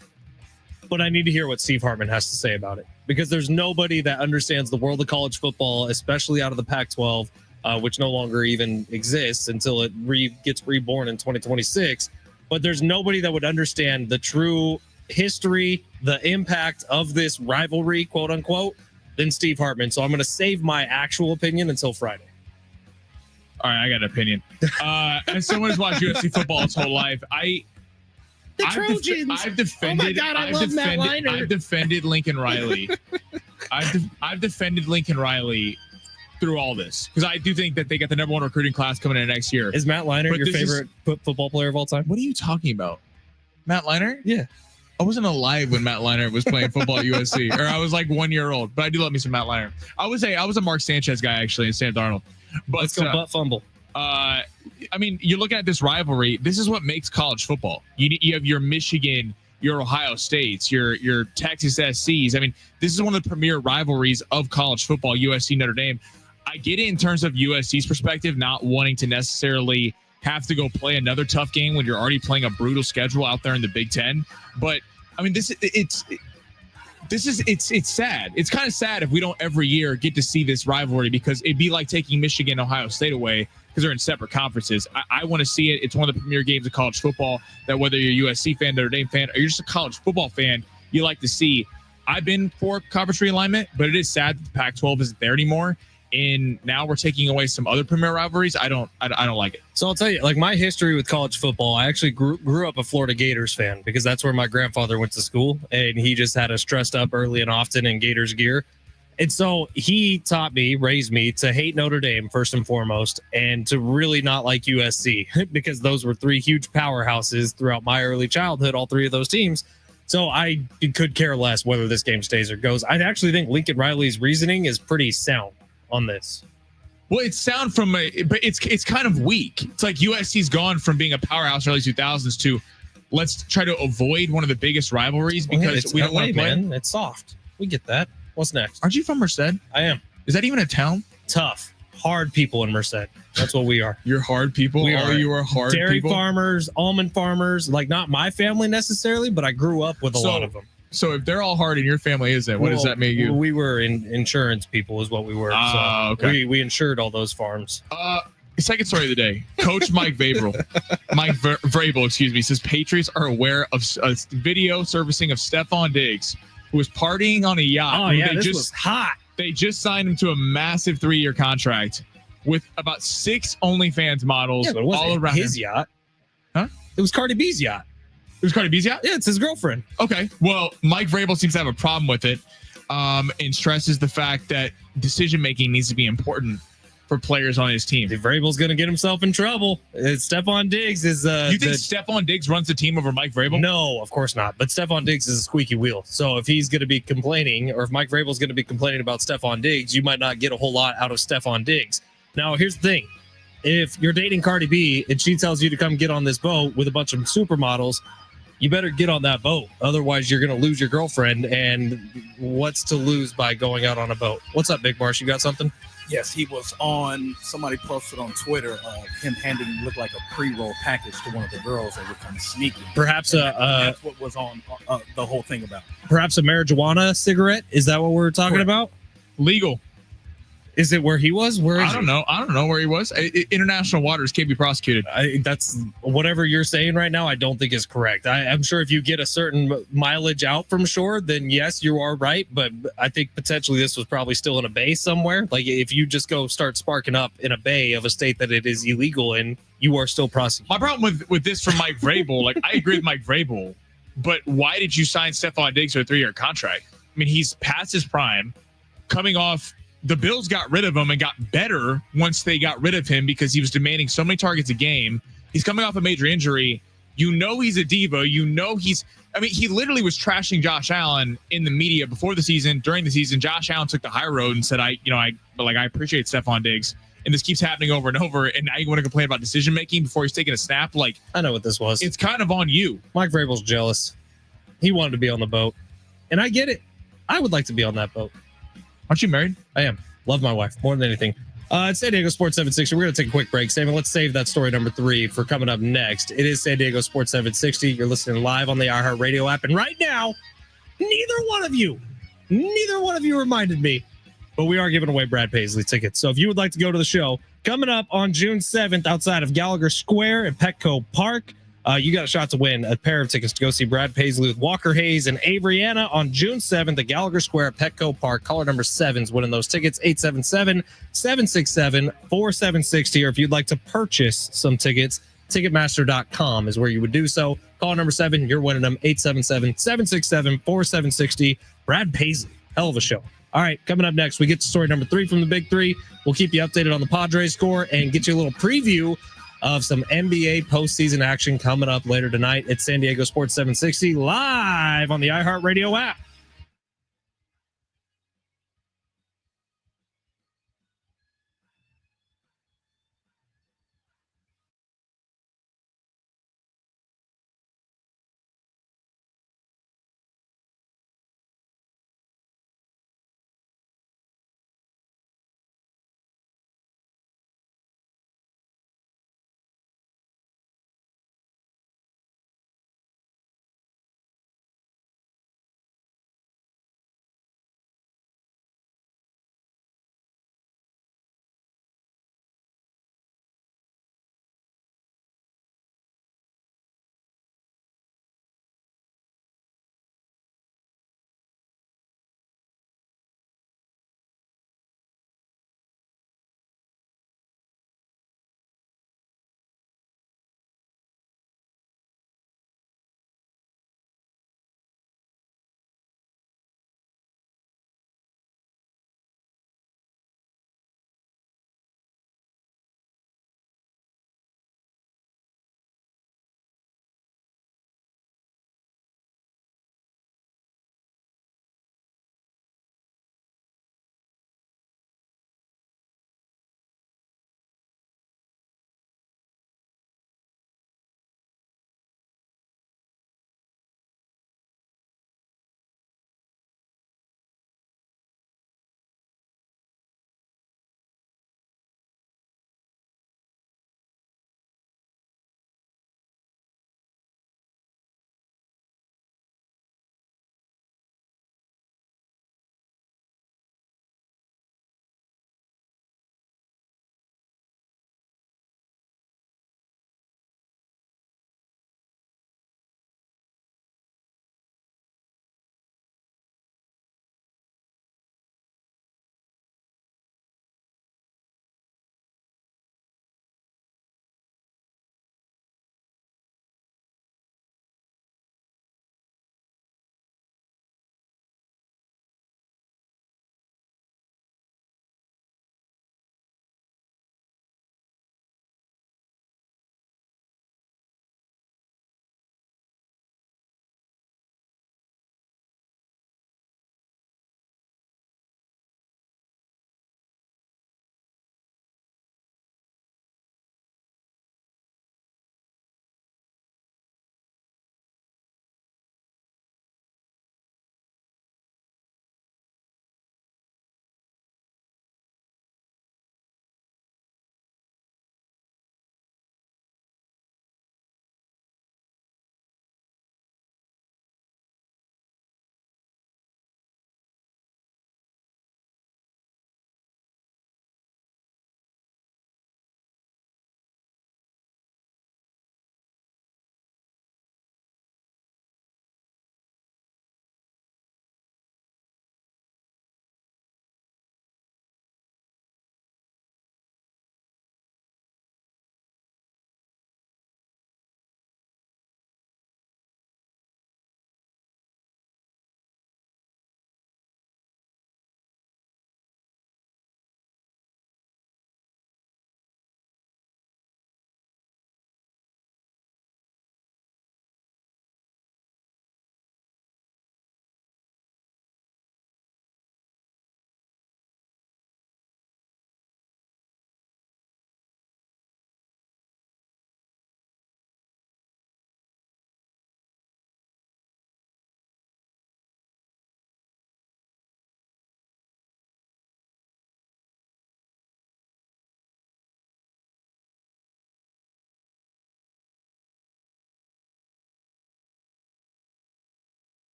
But I need to hear what Steve Hartman has to say about it because there's nobody that understands the world of college football, especially out of the Pac-12, which no longer even exists until it gets reborn in 2026. But there's nobody that would understand the true history, the impact of this rivalry, quote unquote, than Steve Hartman. So I'm going to save my actual opinion until Friday. All right, I got an opinion. As someone who's watched USC football his whole life, I've defended Lincoln Riley. I've defended Lincoln Riley through all this because I do think that they got the number 1 recruiting class coming in next year. Is Matt Leinart your favorite football player of all time? What are you talking about? Matt Leinart? Yeah. I wasn't alive when Matt Leinart was playing football at USC, or I was like 1 year old, but I do love me some Matt Leinart. I was a Mark Sanchez guy actually in Sam Darnold. But let's go butt fumble. I mean, you're looking at this rivalry. This is what makes college football. You have your Michigan, your Ohio States, your Texas SCs. I mean, this is one of the premier rivalries of college football, USC Notre Dame. I get it in terms of USC's perspective, not wanting to necessarily have to go play another tough game when you're already playing a brutal schedule out there in the Big Ten. But I mean, it's sad. It's kind of sad if we don't every year get to see this rivalry because it'd be like taking Michigan, Ohio State away because they're in separate conferences. I want to see it. It's one of the premier games of college football that whether you're a USC fan, Notre Dame fan, or you're just a college football fan, you like to see. I've been for conference realignment, but it is sad that the Pac-12 isn't there anymore. And now we're taking away some other premier rivalries. I don't like it. So I'll tell you, like my history with college football, I actually grew up a Florida Gators fan because that's where my grandfather went to school, and he just had us dressed up early and often in Gators gear. And so he raised me to hate Notre Dame first and foremost, and to really not like USC because those were 3 huge powerhouses throughout my early childhood, all 3 of those teams. So I could care less whether this game stays or goes. I actually think Lincoln Riley's reasoning is pretty sound on this. Well, it's sound but it's kind of weak. It's like USC's gone from being a powerhouse in the early 2000s to let's try to avoid one of the biggest rivalries because we don't want to play. Man. It's soft. We get that. What's next? Aren't you from Merced? I am. Is that even a town? Tough. Hard people in Merced. That's what we are. You're hard people? We are. You are hard Dairy people? farmers, almond farmers, like not my family necessarily, but I grew up with a lot of them. So if they're all hard and your family isn't, what does that make you? We were insurance people is what we were. Okay. We insured all those farms. Second story of the day. Coach Mike Vrabel, says Patriots are aware of a video surfacing of Stephon Diggs, who was partying on a yacht. Oh, yeah, this was hot. They just signed him to a massive 3-year contract with about 6 OnlyFans models all around his yacht. Huh? It was Cardi B's yacht. It was Cardi B's yacht? Yeah, it's his girlfriend. Okay. Well, Mike Vrabel seems to have a problem with it and stresses the fact that decision-making needs to be important for players on his team. If Vrabel's going to get himself in trouble. Stephon Diggs is... you think Stephon Diggs runs the team over Mike Vrabel? No, of course not. But Stephon Diggs is a squeaky wheel. So if he's going to be complaining, or if Mike Vrabel's going to be complaining about Stephon Diggs, you might not get a whole lot out of Stephon Diggs. Now, here's the thing. If you're dating Cardi B and she tells you to come get on this boat with a bunch of supermodels, you better get on that boat. Otherwise, you're going to lose your girlfriend. And what's to lose by going out on a boat? What's up, Big Marsh? You got something? Yes, he was on. Somebody posted on Twitter him handing looked like a pre-roll package to one of the girls that were kind of sneaky. Perhaps that's what was on the whole thing about. Perhaps a marijuana cigarette. Is that what we're talking about? Legal. Is it where he was? Where is I don't know. I don't know where he was. International waters can't be prosecuted. That's whatever you're saying right now. I don't think is correct. I'm sure if you get a certain mileage out from shore, then yes, you are right. But I think potentially this was probably still in a bay somewhere. Like if you just go start sparking up in a bay of a state that it is illegal in, you are still prosecuted. My problem with this from Mike Vrabel, like I agree with Mike Vrabel, but why did you sign Stephon Diggs to a 3-year contract? I mean, he's past his prime, coming off the Bills got rid of him and got better once they got rid of him because he was demanding so many targets a game. He's coming off a major injury. You know he's a diva. You know he literally was trashing Josh Allen in the media before the season, during the season. Josh Allen took the high road and said, I appreciate Stephon Diggs. And this keeps happening over and over. And now you want to complain about decision making before he's taking a snap? Like, I know what this was. It's kind of on you. Mike Vrabel's jealous. He wanted to be on the boat. And I get it. I would like to be on that boat. Aren't you married? I am. Love my wife more than anything. It's San Diego Sports 760. We're going to take a quick break. Sam, let's save that story number 3 for coming up next. It is San Diego Sports 760. You're listening live on the iHeartRadio app. And right now, neither one of you reminded me, but we are giving away Brad Paisley tickets. So if you would like to go to the show, coming up on June 7th outside of Gallagher Square at Petco Park, you got a shot to win a pair of tickets to go see Brad Paisley with Walker Hayes and Avery on June 7th at Gallagher Square at Petco Park. Caller number 7's winning those tickets, 877-767-4760. Or if you'd like to purchase some tickets, Ticketmaster.com is where you would do so. Call number 7, you're winning them, 877-767-4760. Brad Paisley, hell of a show. All right, coming up next, we get to story number 3 from the Big 3. We'll keep you updated on the Padres score and get you a little preview of some NBA postseason action coming up later tonight at San Diego Sports 760 live on the iHeartRadio app.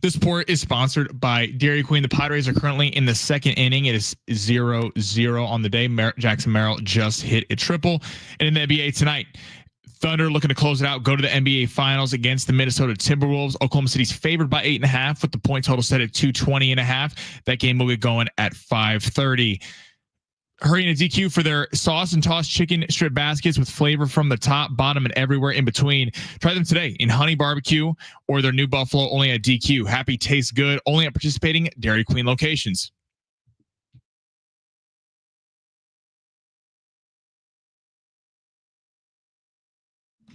This report is sponsored by Dairy Queen. The Padres are currently in the second inning. It is 0-0 on the day. Jackson Merrill just hit a triple. And in the NBA tonight, Thunder looking to close it out, go to the NBA Finals against the Minnesota Timberwolves. Oklahoma City's favored by 8.5 with the point total set at 220.5. That game will be going at 5:30. Hurry and DQ for their sauce and tossed chicken strip baskets with flavor from the top, bottom, and everywhere in between. Try them today in honey barbecue or their new buffalo only at DQ. Happy tastes good only at participating Dairy Queen locations.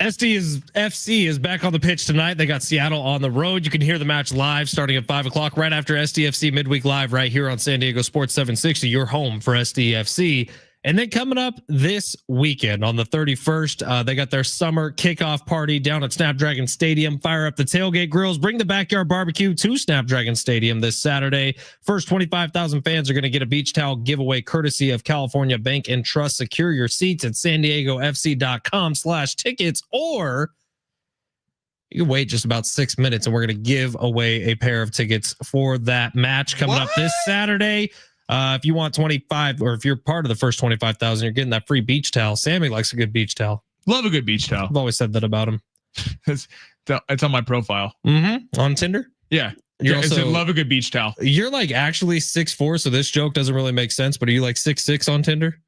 FC is back on the pitch tonight. They got Seattle on the road. You can hear the match live starting at 5 o'clock right after SDFC Midweek Live right here on San Diego Sports 760, your home for SDFC. And then coming up this weekend on the 31st, they got their summer kickoff party down at Snapdragon Stadium. Fire up the tailgate grills. Bring the backyard barbecue to Snapdragon Stadium this Saturday. First 25,000 fans are going to get a beach towel giveaway courtesy of California Bank and Trust. Secure your seats at sandiegofc.com/tickets, or you can wait just about 6 minutes and we're going to give away a pair of tickets for that match coming up this Saturday. If you want 25, or if you're part of the first 25,000, you're getting that free beach towel. Sammy likes a good beach towel. Love a good beach towel. I've always said that about him. It's on my profile. On Tinder? Yeah. You're also, love a good beach towel. You're like actually 6'4", so this joke doesn't really make sense, but are you like 6'6" on Tinder?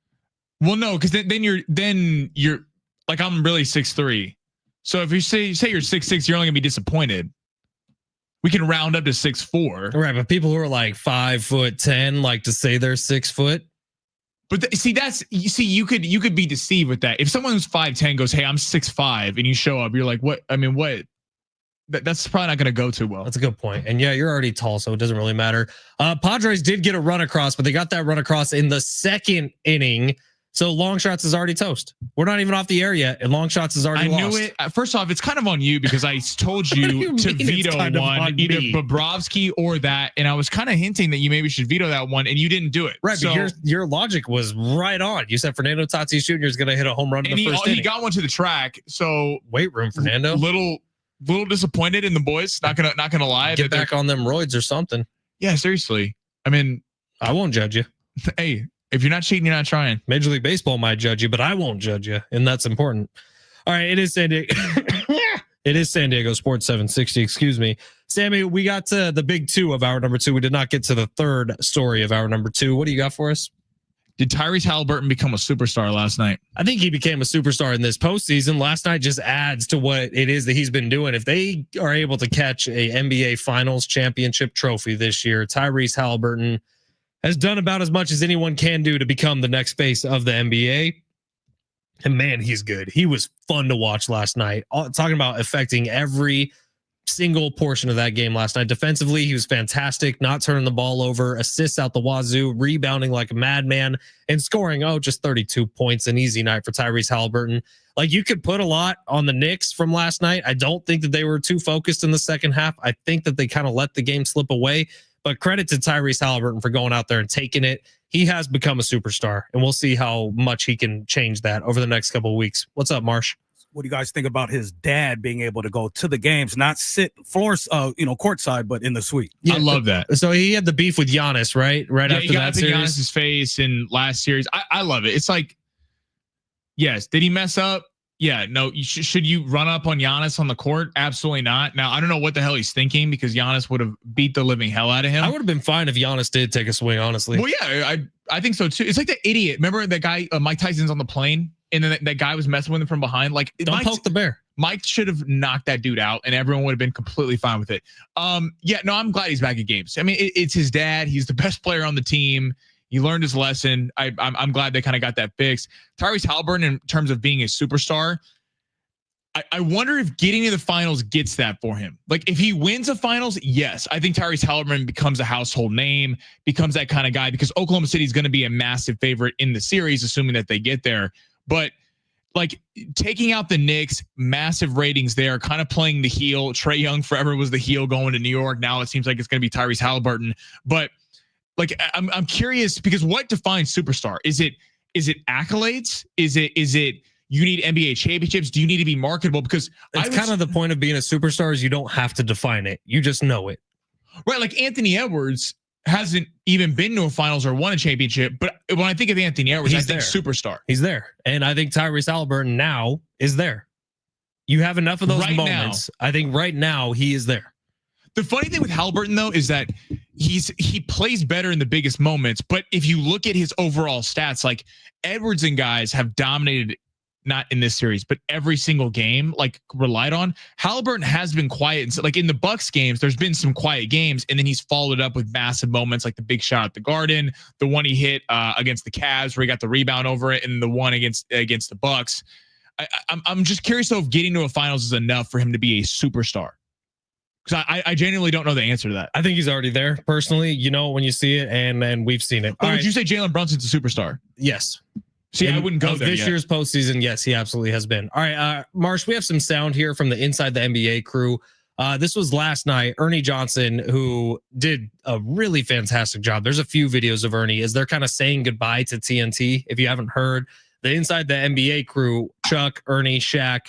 Well, no, because then you're like, I'm really 6'3". So if you say you're 6'6", you're only gonna be disappointed. We can round up to 6'4". Right, but people who are like 5'10" like to say they're 6 foot. But you could be deceived with that. If someone who's 5'10" goes, "Hey, I'm 6'5", and you show up, you're like, "What?" I mean, what? That's probably not going to go too well. That's a good point. And yeah, you're already tall, so it doesn't really matter. Padres did get a run across, but they got that run across in the second inning. So long shots is already toast. We're not even off the air yet, and long shots is already lost. I knew it. First off, it's kind of on you because I told you to veto one, either Bobrovsky or that, and I was kind of hinting that you maybe should veto that one, and you didn't do it. Right, so, but your logic was right on. You said Fernando Tatis Jr. is going to hit a home run in the first inning. He got one to the track, so weight room, Fernando. Little disappointed in the boys. Not gonna lie. Get back on them roids or something. Yeah, seriously. I mean, I won't judge you. Hey. If you're not cheating, you're not trying. Major League Baseball might judge you, but I won't judge you, and that's important. All right, it is San Diego. It is San Diego Sports 760. Excuse me, Sammy. We got to the big two of hour number 2. We did not get to the third story of hour number 2. What do you got for us? Did Tyrese Halliburton become a superstar last night? I think he became a superstar in this postseason. Last night just adds to what it is that he's been doing. If they are able to catch a NBA Finals championship trophy this year, Tyrese Halliburton has done about as much as anyone can do to become the next face of the NBA. And man, he's good. He was fun to watch last night. Talking about affecting every single portion of that game last night. Defensively, he was fantastic, not turning the ball over, assists out the wazoo, rebounding like a madman, and scoring, just 32 points. An easy night for Tyrese Halliburton. Like, you could put a lot on the Knicks from last night. I don't think that they were too focused in the second half. I think that they kind of let the game slip away. But credit to Tyrese Halliburton for going out there and taking it. He has become a superstar, and we'll see how much he can change that over the next couple of weeks. What's up, Marsh? What do you guys think about his dad being able to go to the games, not sit floors, courtside, but in the suite? Yeah, I love that. So he had the beef with Giannis, right? After he got that series. Giannis's face in last series. I love it. It's like, yes, did he mess up? Yeah, no. Should you run up on Giannis on the court? Absolutely not. Now, I don't know what the hell he's thinking because Giannis would have beat the living hell out of him. I would have been fine if Giannis did take a swing, honestly. Well, yeah, I think so too. It's like the idiot. Remember that guy, Mike Tyson's on the plane, and then that guy was messing with him from behind. Like, don't poke the bear. Mike should have knocked that dude out, and everyone would have been completely fine with it. Yeah, no, I'm glad he's back at games. I mean, it's his dad. He's the best player on the team. He learned his lesson. I'm glad they kind of got that fixed. Tyrese Halliburton, in terms of being a superstar, I wonder if getting to the finals gets that for him. Like, if he wins a finals, yes, I think Tyrese Halliburton becomes a household name, becomes that kind of guy, because Oklahoma City is going to be a massive favorite in the series, assuming that they get there. But like, taking out the Knicks, massive ratings there, kind of playing the heel. Trae Young forever was the heel going to New York. Now it seems like it's going to be Tyrese Halliburton. But like, I'm curious, because what defines superstar? Is it accolades? Is it you need NBA championships? Do you need to be marketable? Because it's kind of the point of being a superstar is you don't have to define it. You just know it. Right. Like Anthony Edwards hasn't even been to a finals or won a championship. But when I think of Anthony Edwards, I think superstar. He's there. And I think Tyrese Halliburton now is there. You have enough of those moments. Now, I think right now he is there. The funny thing with Halliburton, though, is that he plays better in the biggest moments. But if you look at his overall stats, like Edwards and guys have dominated, not in this series, but every single game, like relied on. Halliburton has been quiet. And so, like in the Bucks games, there's been some quiet games, and then he's followed up with massive moments, like the big shot at the Garden, the one he hit against the Cavs where he got the rebound over it, and the one against the Bucks. I'm just curious though if getting to a finals is enough for him to be a superstar. Because I genuinely don't know the answer to that. I think he's already there personally. You know when you see it, and we've seen it. Would you say Jalen Brunson's a superstar? Yes. See, I wouldn't go there this year's postseason. Yes, he absolutely has been. All right, Marsh, we have some sound here from the Inside the NBA crew. This was last night. Ernie Johnson, who did a really fantastic job. There's a few videos of Ernie as they're kind of saying goodbye to TNT. If you haven't heard, the Inside the NBA crew, Chuck, Ernie, Shaq,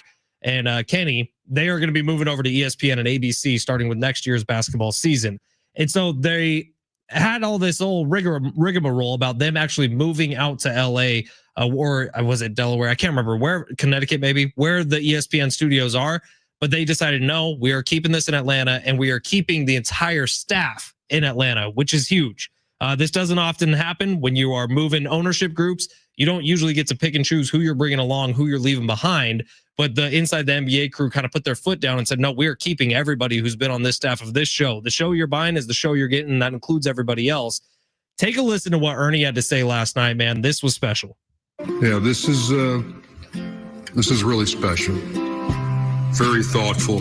and Kenny, they are going to be moving over to ESPN and ABC starting with next year's basketball season. And so they had all this old rigmarole about them actually moving out to LA. Or was it Delaware? I can't remember where, Connecticut, maybe, where the ESPN studios are. But they decided, no, we are keeping this in Atlanta, and we are keeping the entire staff in Atlanta, which is huge. This doesn't often happen when you are moving ownership groups. You don't usually get to pick and choose who you're bringing along, who you're leaving behind. But the Inside the NBA crew kind of put their foot down and said, no, we're keeping everybody who's been on this staff of this show. The show you're buying is the show you're getting, and that includes everybody else. Take a listen to what Ernie had to say last night, man. This was special. Yeah, this is really special. Very thoughtful.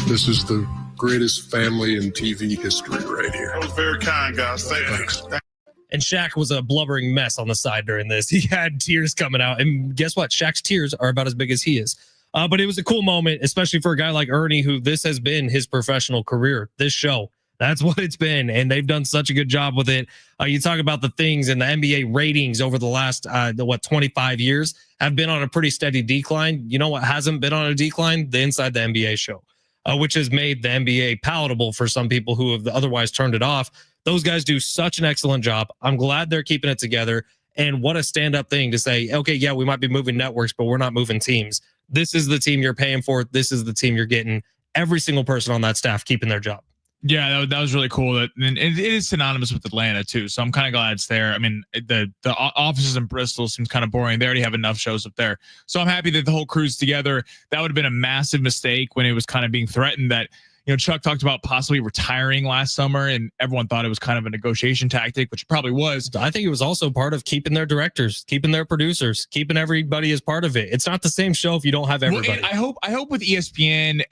This is the greatest family in TV history right here. That was very kind, guys. Thanks. And Shaq was a blubbering mess on the side during this. He had tears coming out. And guess what? Shaq's tears are about as big as he is. But it was a cool moment, especially for a guy like Ernie, who this has been his professional career, this show. That's what it's been, and they've done such a good job with it. You talk about the things, and the NBA ratings over the last 25 years have been on a pretty steady decline. You know what hasn't been on a decline? The Inside the NBA show, which has made the NBA palatable for some people who have otherwise turned it off. Those guys do such an excellent job. I'm glad they're keeping it together, and what a stand-up thing to say, okay, yeah, we might be moving networks, but we're not moving teams. This is the team you're paying for. This is the team you're getting. Every single person on that staff keeping their job. Yeah, that was really cool. And it is synonymous with Atlanta too, so I'm kind of glad it's there. I mean, the offices in Bristol seems kind of boring. They already have enough shows up there, so I'm happy that the whole crew's together. That would have been a massive mistake when it was kind of being threatened that, you know, Chuck talked about possibly retiring last summer, and everyone thought it was kind of a negotiation tactic, which it probably was. I think it was also part of keeping their directors, keeping their producers, keeping everybody as part of it. It's not the same show if you don't have everybody. Well, I hope with ESPN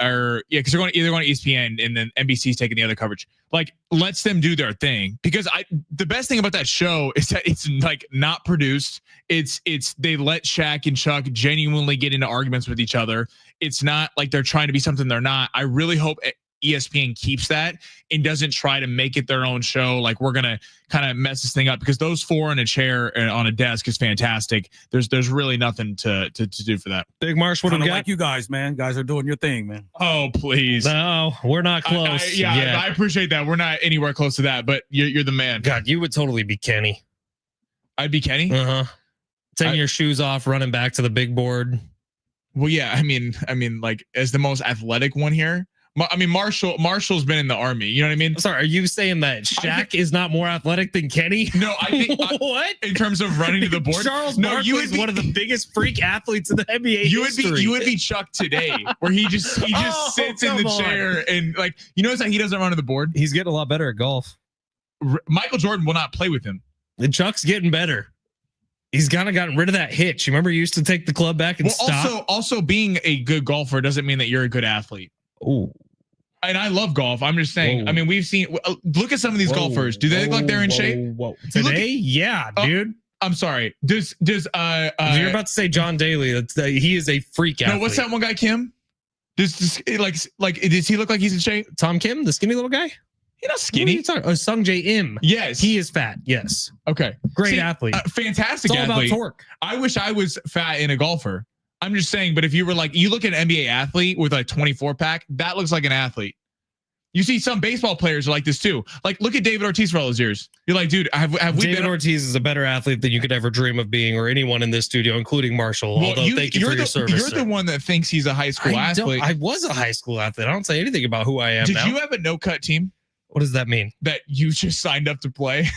because they're either going to ESPN and then NBC's taking the other coverage. Like, lets them do their thing, because the best thing about that show is that it's like not produced. It's they let Shaq and Chuck genuinely get into arguments with each other. It's not like they're trying to be something they're not. I really hope ESPN keeps that and doesn't try to make it their own show. Like, we're going to kind of mess this thing up, because those four in a chair and on a desk is fantastic. There's really nothing to do for that. Big Marsh, what do we got? Like you guys, man. Guys are doing your thing, man. Oh, please. No, we're not close. I appreciate that. We're not anywhere close to that, but you're the man. God, you would totally be Kenny. I'd be Kenny? Uh-huh. Taking your shoes off, running back to the big board. Well, yeah, I mean, like, as the most athletic one here. I mean, Marshall's been in the Army. You know what I mean? Sorry, are you saying that Shaq is not more athletic than Kenny? No, I think what? In terms of running to the board, Charles Barkley is one of the biggest freak athletes in the NBA history. You would be Chuck today, where he just sits in the chair and, like, you notice that he doesn't run to the board. He's getting a lot better at golf. Michael Jordan will not play with him. And Chuck's getting better. He's kind of gotten rid of that hitch. You remember he used to take the club back and stop? Also being a good golfer doesn't mean that you're a good athlete. Oh. And I love golf. I'm just saying. Whoa. I mean, we've seen. Look at some of these golfers. Do they look like they're in shape? Today, yeah, dude. I'm sorry. Does you're about to say John Daly? He is a freak athlete. No, what's that one guy? Kim. Does he look like he's in shape? Tom Kim, the skinny little guy. He's not skinny. Sung J Im. Yes, he is fat. Yes. Okay. Great athlete. Fantastic. It's all athlete. about torque. I wish I was fat in a golfer. I'm just saying. But if you were like, you look at an NBA athlete with a 24 pack, that looks like an athlete. You see some baseball players are like this too. Like, look at David Ortiz for all those years. You're like, dude, have we David Ortiz is a better athlete than you could ever dream of being, or anyone in this studio, including Marshall. Well, although thank you for your service. You're the one that thinks he's a high school athlete. I was a high school athlete. I don't say anything about who I am Did now. you have a no-cut team? What does that mean? That you just signed up to play?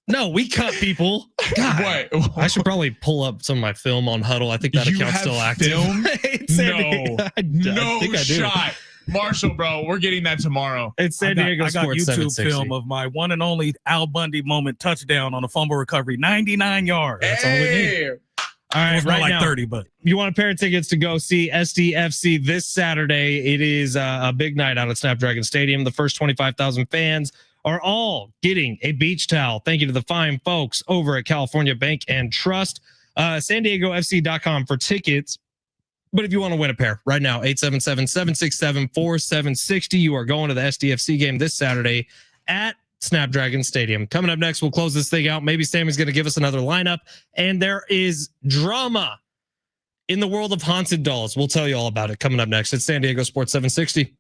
No, we cut people. God, What? I should probably pull up some of my film on Huddle. I think that You account's have still active. film? No think I do. shot. Marshall, bro, we're getting that tomorrow. It's San Diego I got Sports YouTube 760. film of my one and only Al Bundy moment touchdown on a fumble recovery, 99 yards. That's all we need. All right, It was more right like now, 30, but you want a pair of tickets to go see SDFC this Saturday. It is a big night out at Snapdragon Stadium. The first 25,000 fans are all getting a beach towel. Thank you to the fine folks over at California Bank and Trust. SanDiegoFC.com for tickets. But if you want to win a pair right now, 877-767-4760. You are going to the SDFC game this Saturday at Snapdragon Stadium. Coming up next, we'll close this thing out. Maybe Sammy's going to give us another lineup. And there is drama in the world of haunted dolls. We'll tell you all about it coming up next. It's San Diego Sports 760.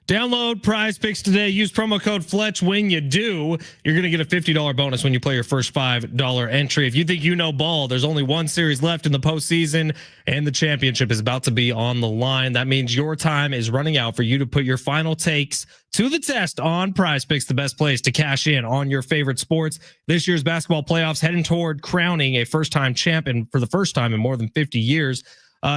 Download Prize Picks today. Use promo code Fletch when you do. You're going to get a $50 bonus when you play your first $5 entry. If you think you know ball, there's only one series left in the postseason, and the championship is about to be on the line. That means your time is running out for you to put your final takes to the test on Prize Picks, the best place to cash in on your favorite sports. This year's basketball playoffs heading toward crowning a first-time champion for the first time in more than 50 years.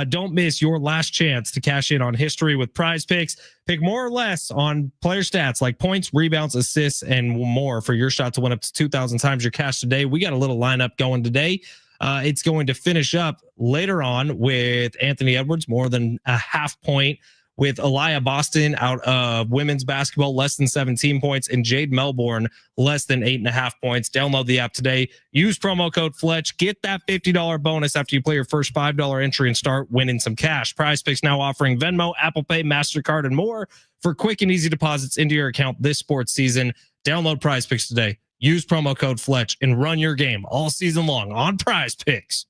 Don't miss your last chance to cash in on history with Prize Picks. Pick more or less on player stats like points, rebounds, assists, and more for your shot to win up to 2,000 times your cash today. We got a little lineup going today. It's going to finish up later on with Anthony Edwards, more than a half point, with Aliyah Boston out of women's basketball, less than 17 points, and Jade Melbourne, less than 8.5 points. Download the app today. Use promo code Fletch. Get that $50 bonus after you play your first $5 entry and start winning some cash. Prize Picks now offering Venmo, Apple Pay, MasterCard, and more for quick and easy deposits into your account this sports season. Download Prize Picks today. Use promo code Fletch and run your game all season long on Prize Picks.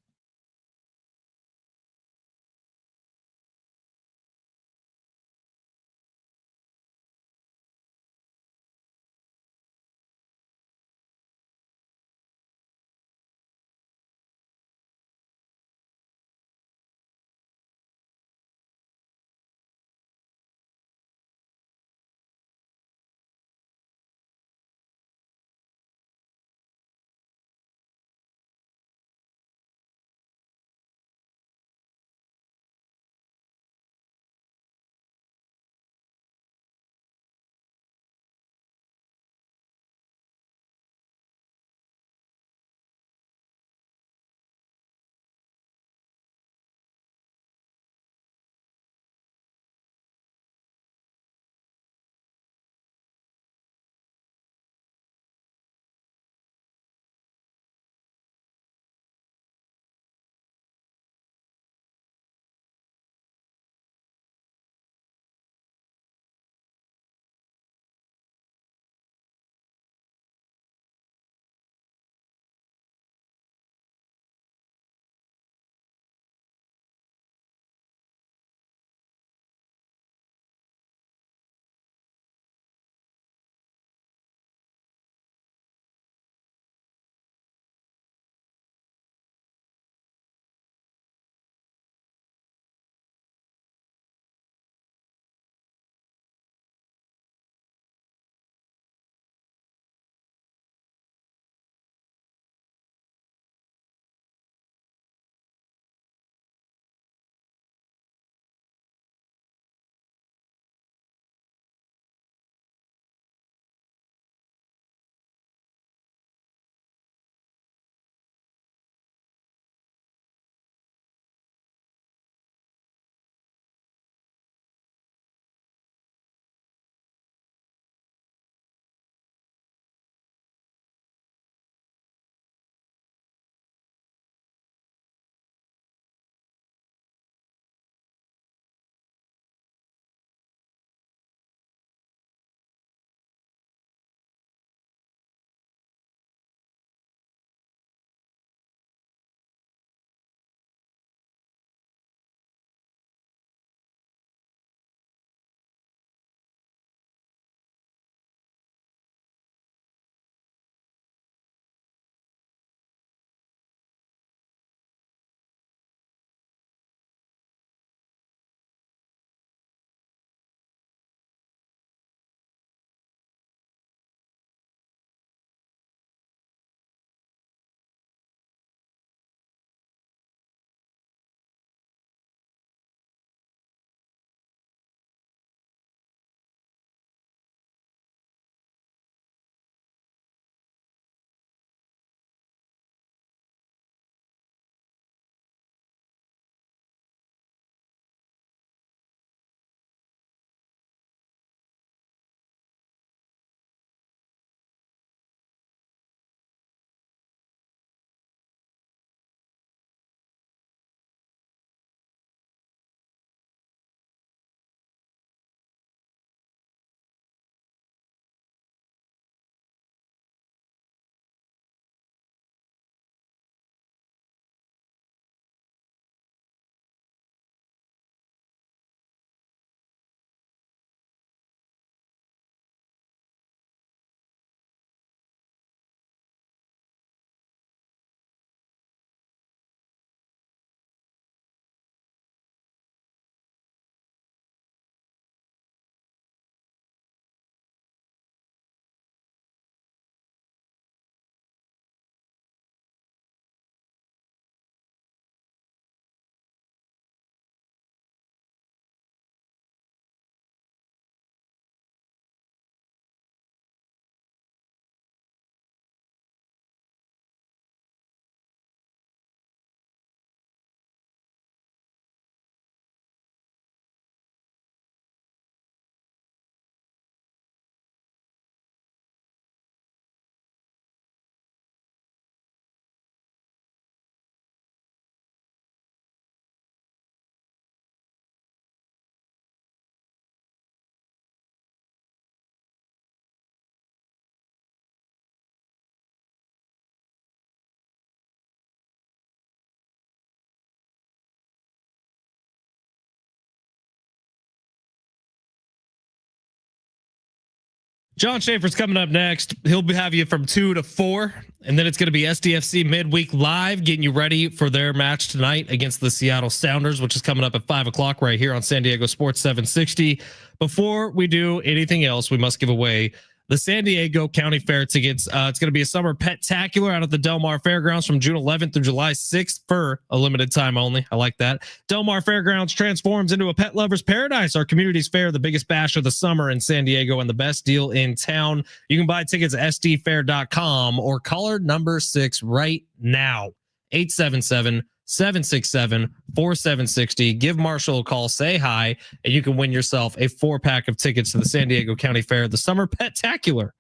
John Schaefer's coming up next. He'll have you from 2 to 4. And then it's going to be SDFC Midweek Live, getting you ready for their match tonight against the Seattle Sounders, which is coming up at 5 o'clock right here on San Diego Sports 760. Before we do anything else, we must give away the San Diego County Fair tickets. It's going to be a summer pet-tacular out at the Del Mar Fairgrounds from June 11th through July 6th for a limited time only. I like that. Del Mar Fairgrounds transforms into a pet lover's paradise. Our community's fair, the biggest bash of the summer in San Diego and the best deal in town. You can buy tickets at sdfair.com or caller number 6 right now. 877-767-4760. Give Marshall a call, say hi, and you can win yourself a 4-pack of tickets to the San Diego County Fair, the Summer Pet-tacular.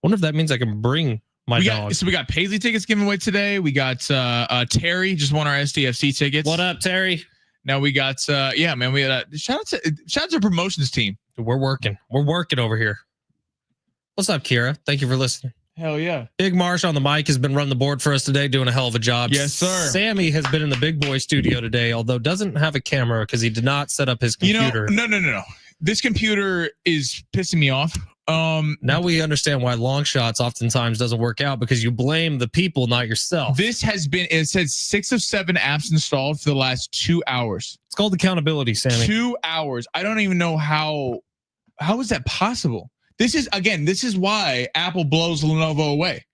Wonder if that means I can bring my dog. So we got Paisley tickets given away today. We got Terry just won our SDFC tickets. What up, Terry? Now we got yeah, man. We had shout out to promotions team. We're working over here. What's up, Kira? Thank you for listening. Hell yeah. Big Marsh on the mic has been running the board for us today, doing a hell of a job. Yes, sir. Sammy has been in the big boy studio today, although doesn't have a camera because he did not set up his computer. No. This computer is pissing me off. Now we understand why long shots oftentimes doesn't work out, because you blame the people, not yourself. This has been, it says 6 of 7 apps installed for the last 2 hours. It's called accountability, Sammy. 2 hours. I don't even know how is that possible? This is why Apple blows Lenovo away.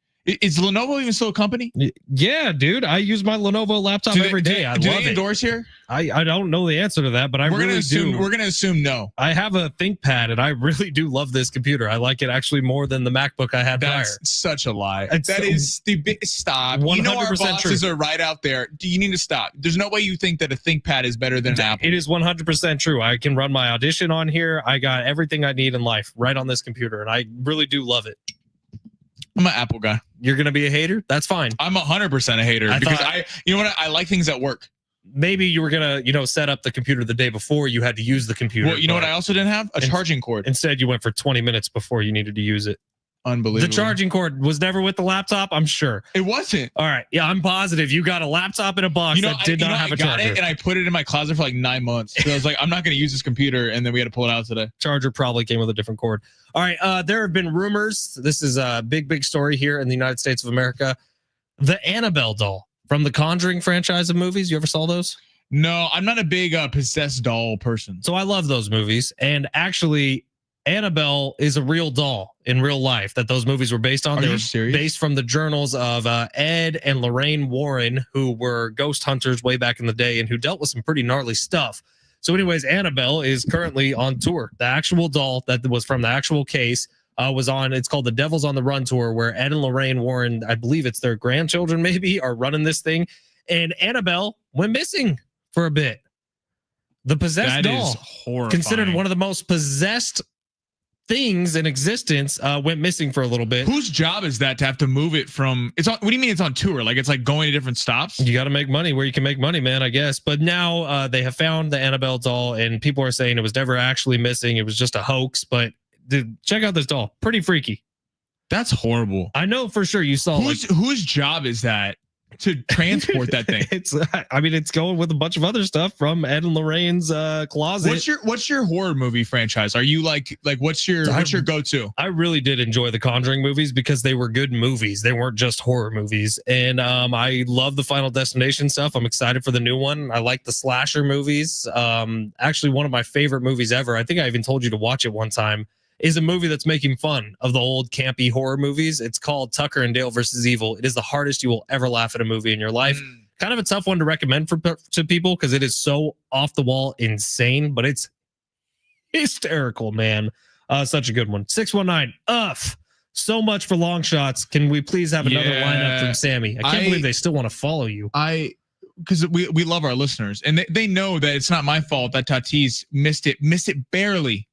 Is Lenovo even still a company? Yeah, dude. I use my Lenovo laptop every day. I love it. Do they endorse here? I don't know the answer to that, but We're going to assume no. I have a ThinkPad, and I really do love this computer. I like it actually more than the MacBook I had prior. That's such a lie. That is the stop. 100% you know our bosses true. are right out there. You need to stop. There's no way you think that a ThinkPad is better than an Apple. It is 100% true. I can run my Audition on here. I got everything I need in life right on this computer, and I really do love it. I'm an Apple guy. You're going to be a hater? That's fine. I'm 100% a hater because you know what? I like things that work. Maybe you were going to, set up the computer the day before you had to use the computer. Well, you know what I also didn't have? A charging cord. Instead, you went for 20 minutes before you needed to use it. Unbelievable. The charging cord was never with the laptop, I'm sure. It wasn't. All right. Yeah, I'm positive you got a laptop in a box that did not have a charger. I got it and I put it in my closet for like 9 months. So I was like, I'm not going to use this computer, and then we had to pull it out today. Charger probably came with a different cord. All right. There have been rumors. This is a big story here in the United States of America. The Annabelle doll from the Conjuring franchise of movies. You ever saw those? No, I'm not a big possessed doll person. So I love those movies. And actually, Annabelle is a real doll in real life that those movies were based on. Are they you were serious? Based from the journals of Ed and Lorraine Warren, who were ghost hunters way back in the day and who dealt with some pretty gnarly stuff. So anyways, Annabelle is currently on tour. The actual doll that was from the actual case was on, it's called the Devil's on the Run tour, where Ed and Lorraine Warren, I believe it's their grandchildren maybe, are running this thing. And Annabelle went missing for a bit. The possessed doll, is horrifying. considered one of the most possessed things in existence, went missing for a little bit. Whose job is that to have to move it from? It's on. What do you mean it's on tour? Like it's like going to different stops? You got to make money where you can make money, man, I guess. But now they have found the Annabelle doll, and people are saying it was never actually missing. It was just a hoax. But dude, check out this doll. Pretty freaky. That's horrible. I know for sure you saw. Whose job is that to transport that thing? It's going with a bunch of other stuff from Ed and Lorraine's closet. What's your horror movie franchise? Are you like what's your go-to? I really did enjoy the Conjuring movies because they were good movies. They weren't just horror movies. And I love the Final Destination stuff. I'm excited for the new one. I like the slasher movies. Actually, one of my favorite movies ever, I think I even told you to watch it one time, is a movie that's making fun of the old campy horror movies. It's called Tucker and Dale versus Evil. It is the hardest you will ever laugh at a movie in your life. Kind of a tough one to recommend to people because it is so off the wall insane, but it's hysterical, man. Such a good one. 619 so much for long shots. Can we please have another lineup from Sammy? I can't believe they still want to follow you. Because we love our listeners, and they know that it's not my fault that Tatis missed it barely.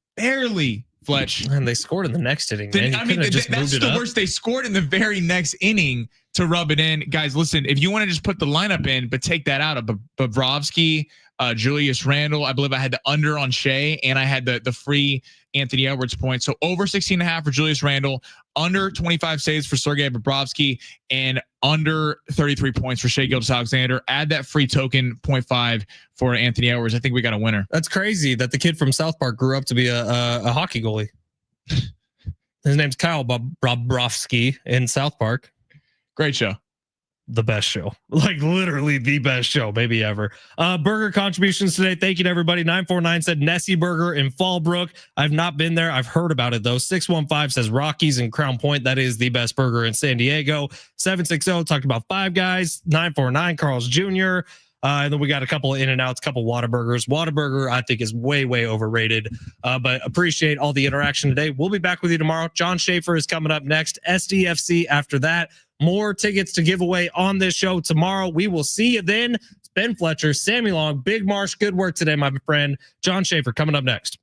Fletch. And they scored in the next inning. Man. I mean, that's the worst. They scored in the very next inning to rub it in. Guys, listen, if you want to just put the lineup in, but take that out of Bobrovsky, Julius Randle, I believe I had the under on Shea, and I had the free Anthony Edwards points. So over 16.5 for Julius Randle, under 25 saves for Sergei Bobrovsky, and under 33 points for Shea Gilgeous-Alexander. Add that free token 0.5 for Anthony Edwards. I think we got a winner. That's crazy that the kid from South Park grew up to be a hockey goalie. His name's Kyle Bobrovsky in South Park. Great show. The best show, like literally the best show maybe ever. Burger contributions today. Thank you to everybody. 949 said Nessie Burger in Fallbrook. I've not been there. I've heard about it though. 615 says Rockies in Crown Point. That is the best burger in San Diego. 760 talked about Five Guys. 949 Carl's Jr. And then we got a couple of In-N-Outs, couple Whataburgers. Whataburger, I think, is way, way overrated. But appreciate all the interaction today. We'll be back with you tomorrow. John Schaefer is coming up next. SDFC after that. More tickets to give away on this show tomorrow. We will see you then. It's Ben Fletcher, Sammy Long, Big Marsh. Good work today, my friend. John Schaefer coming up next.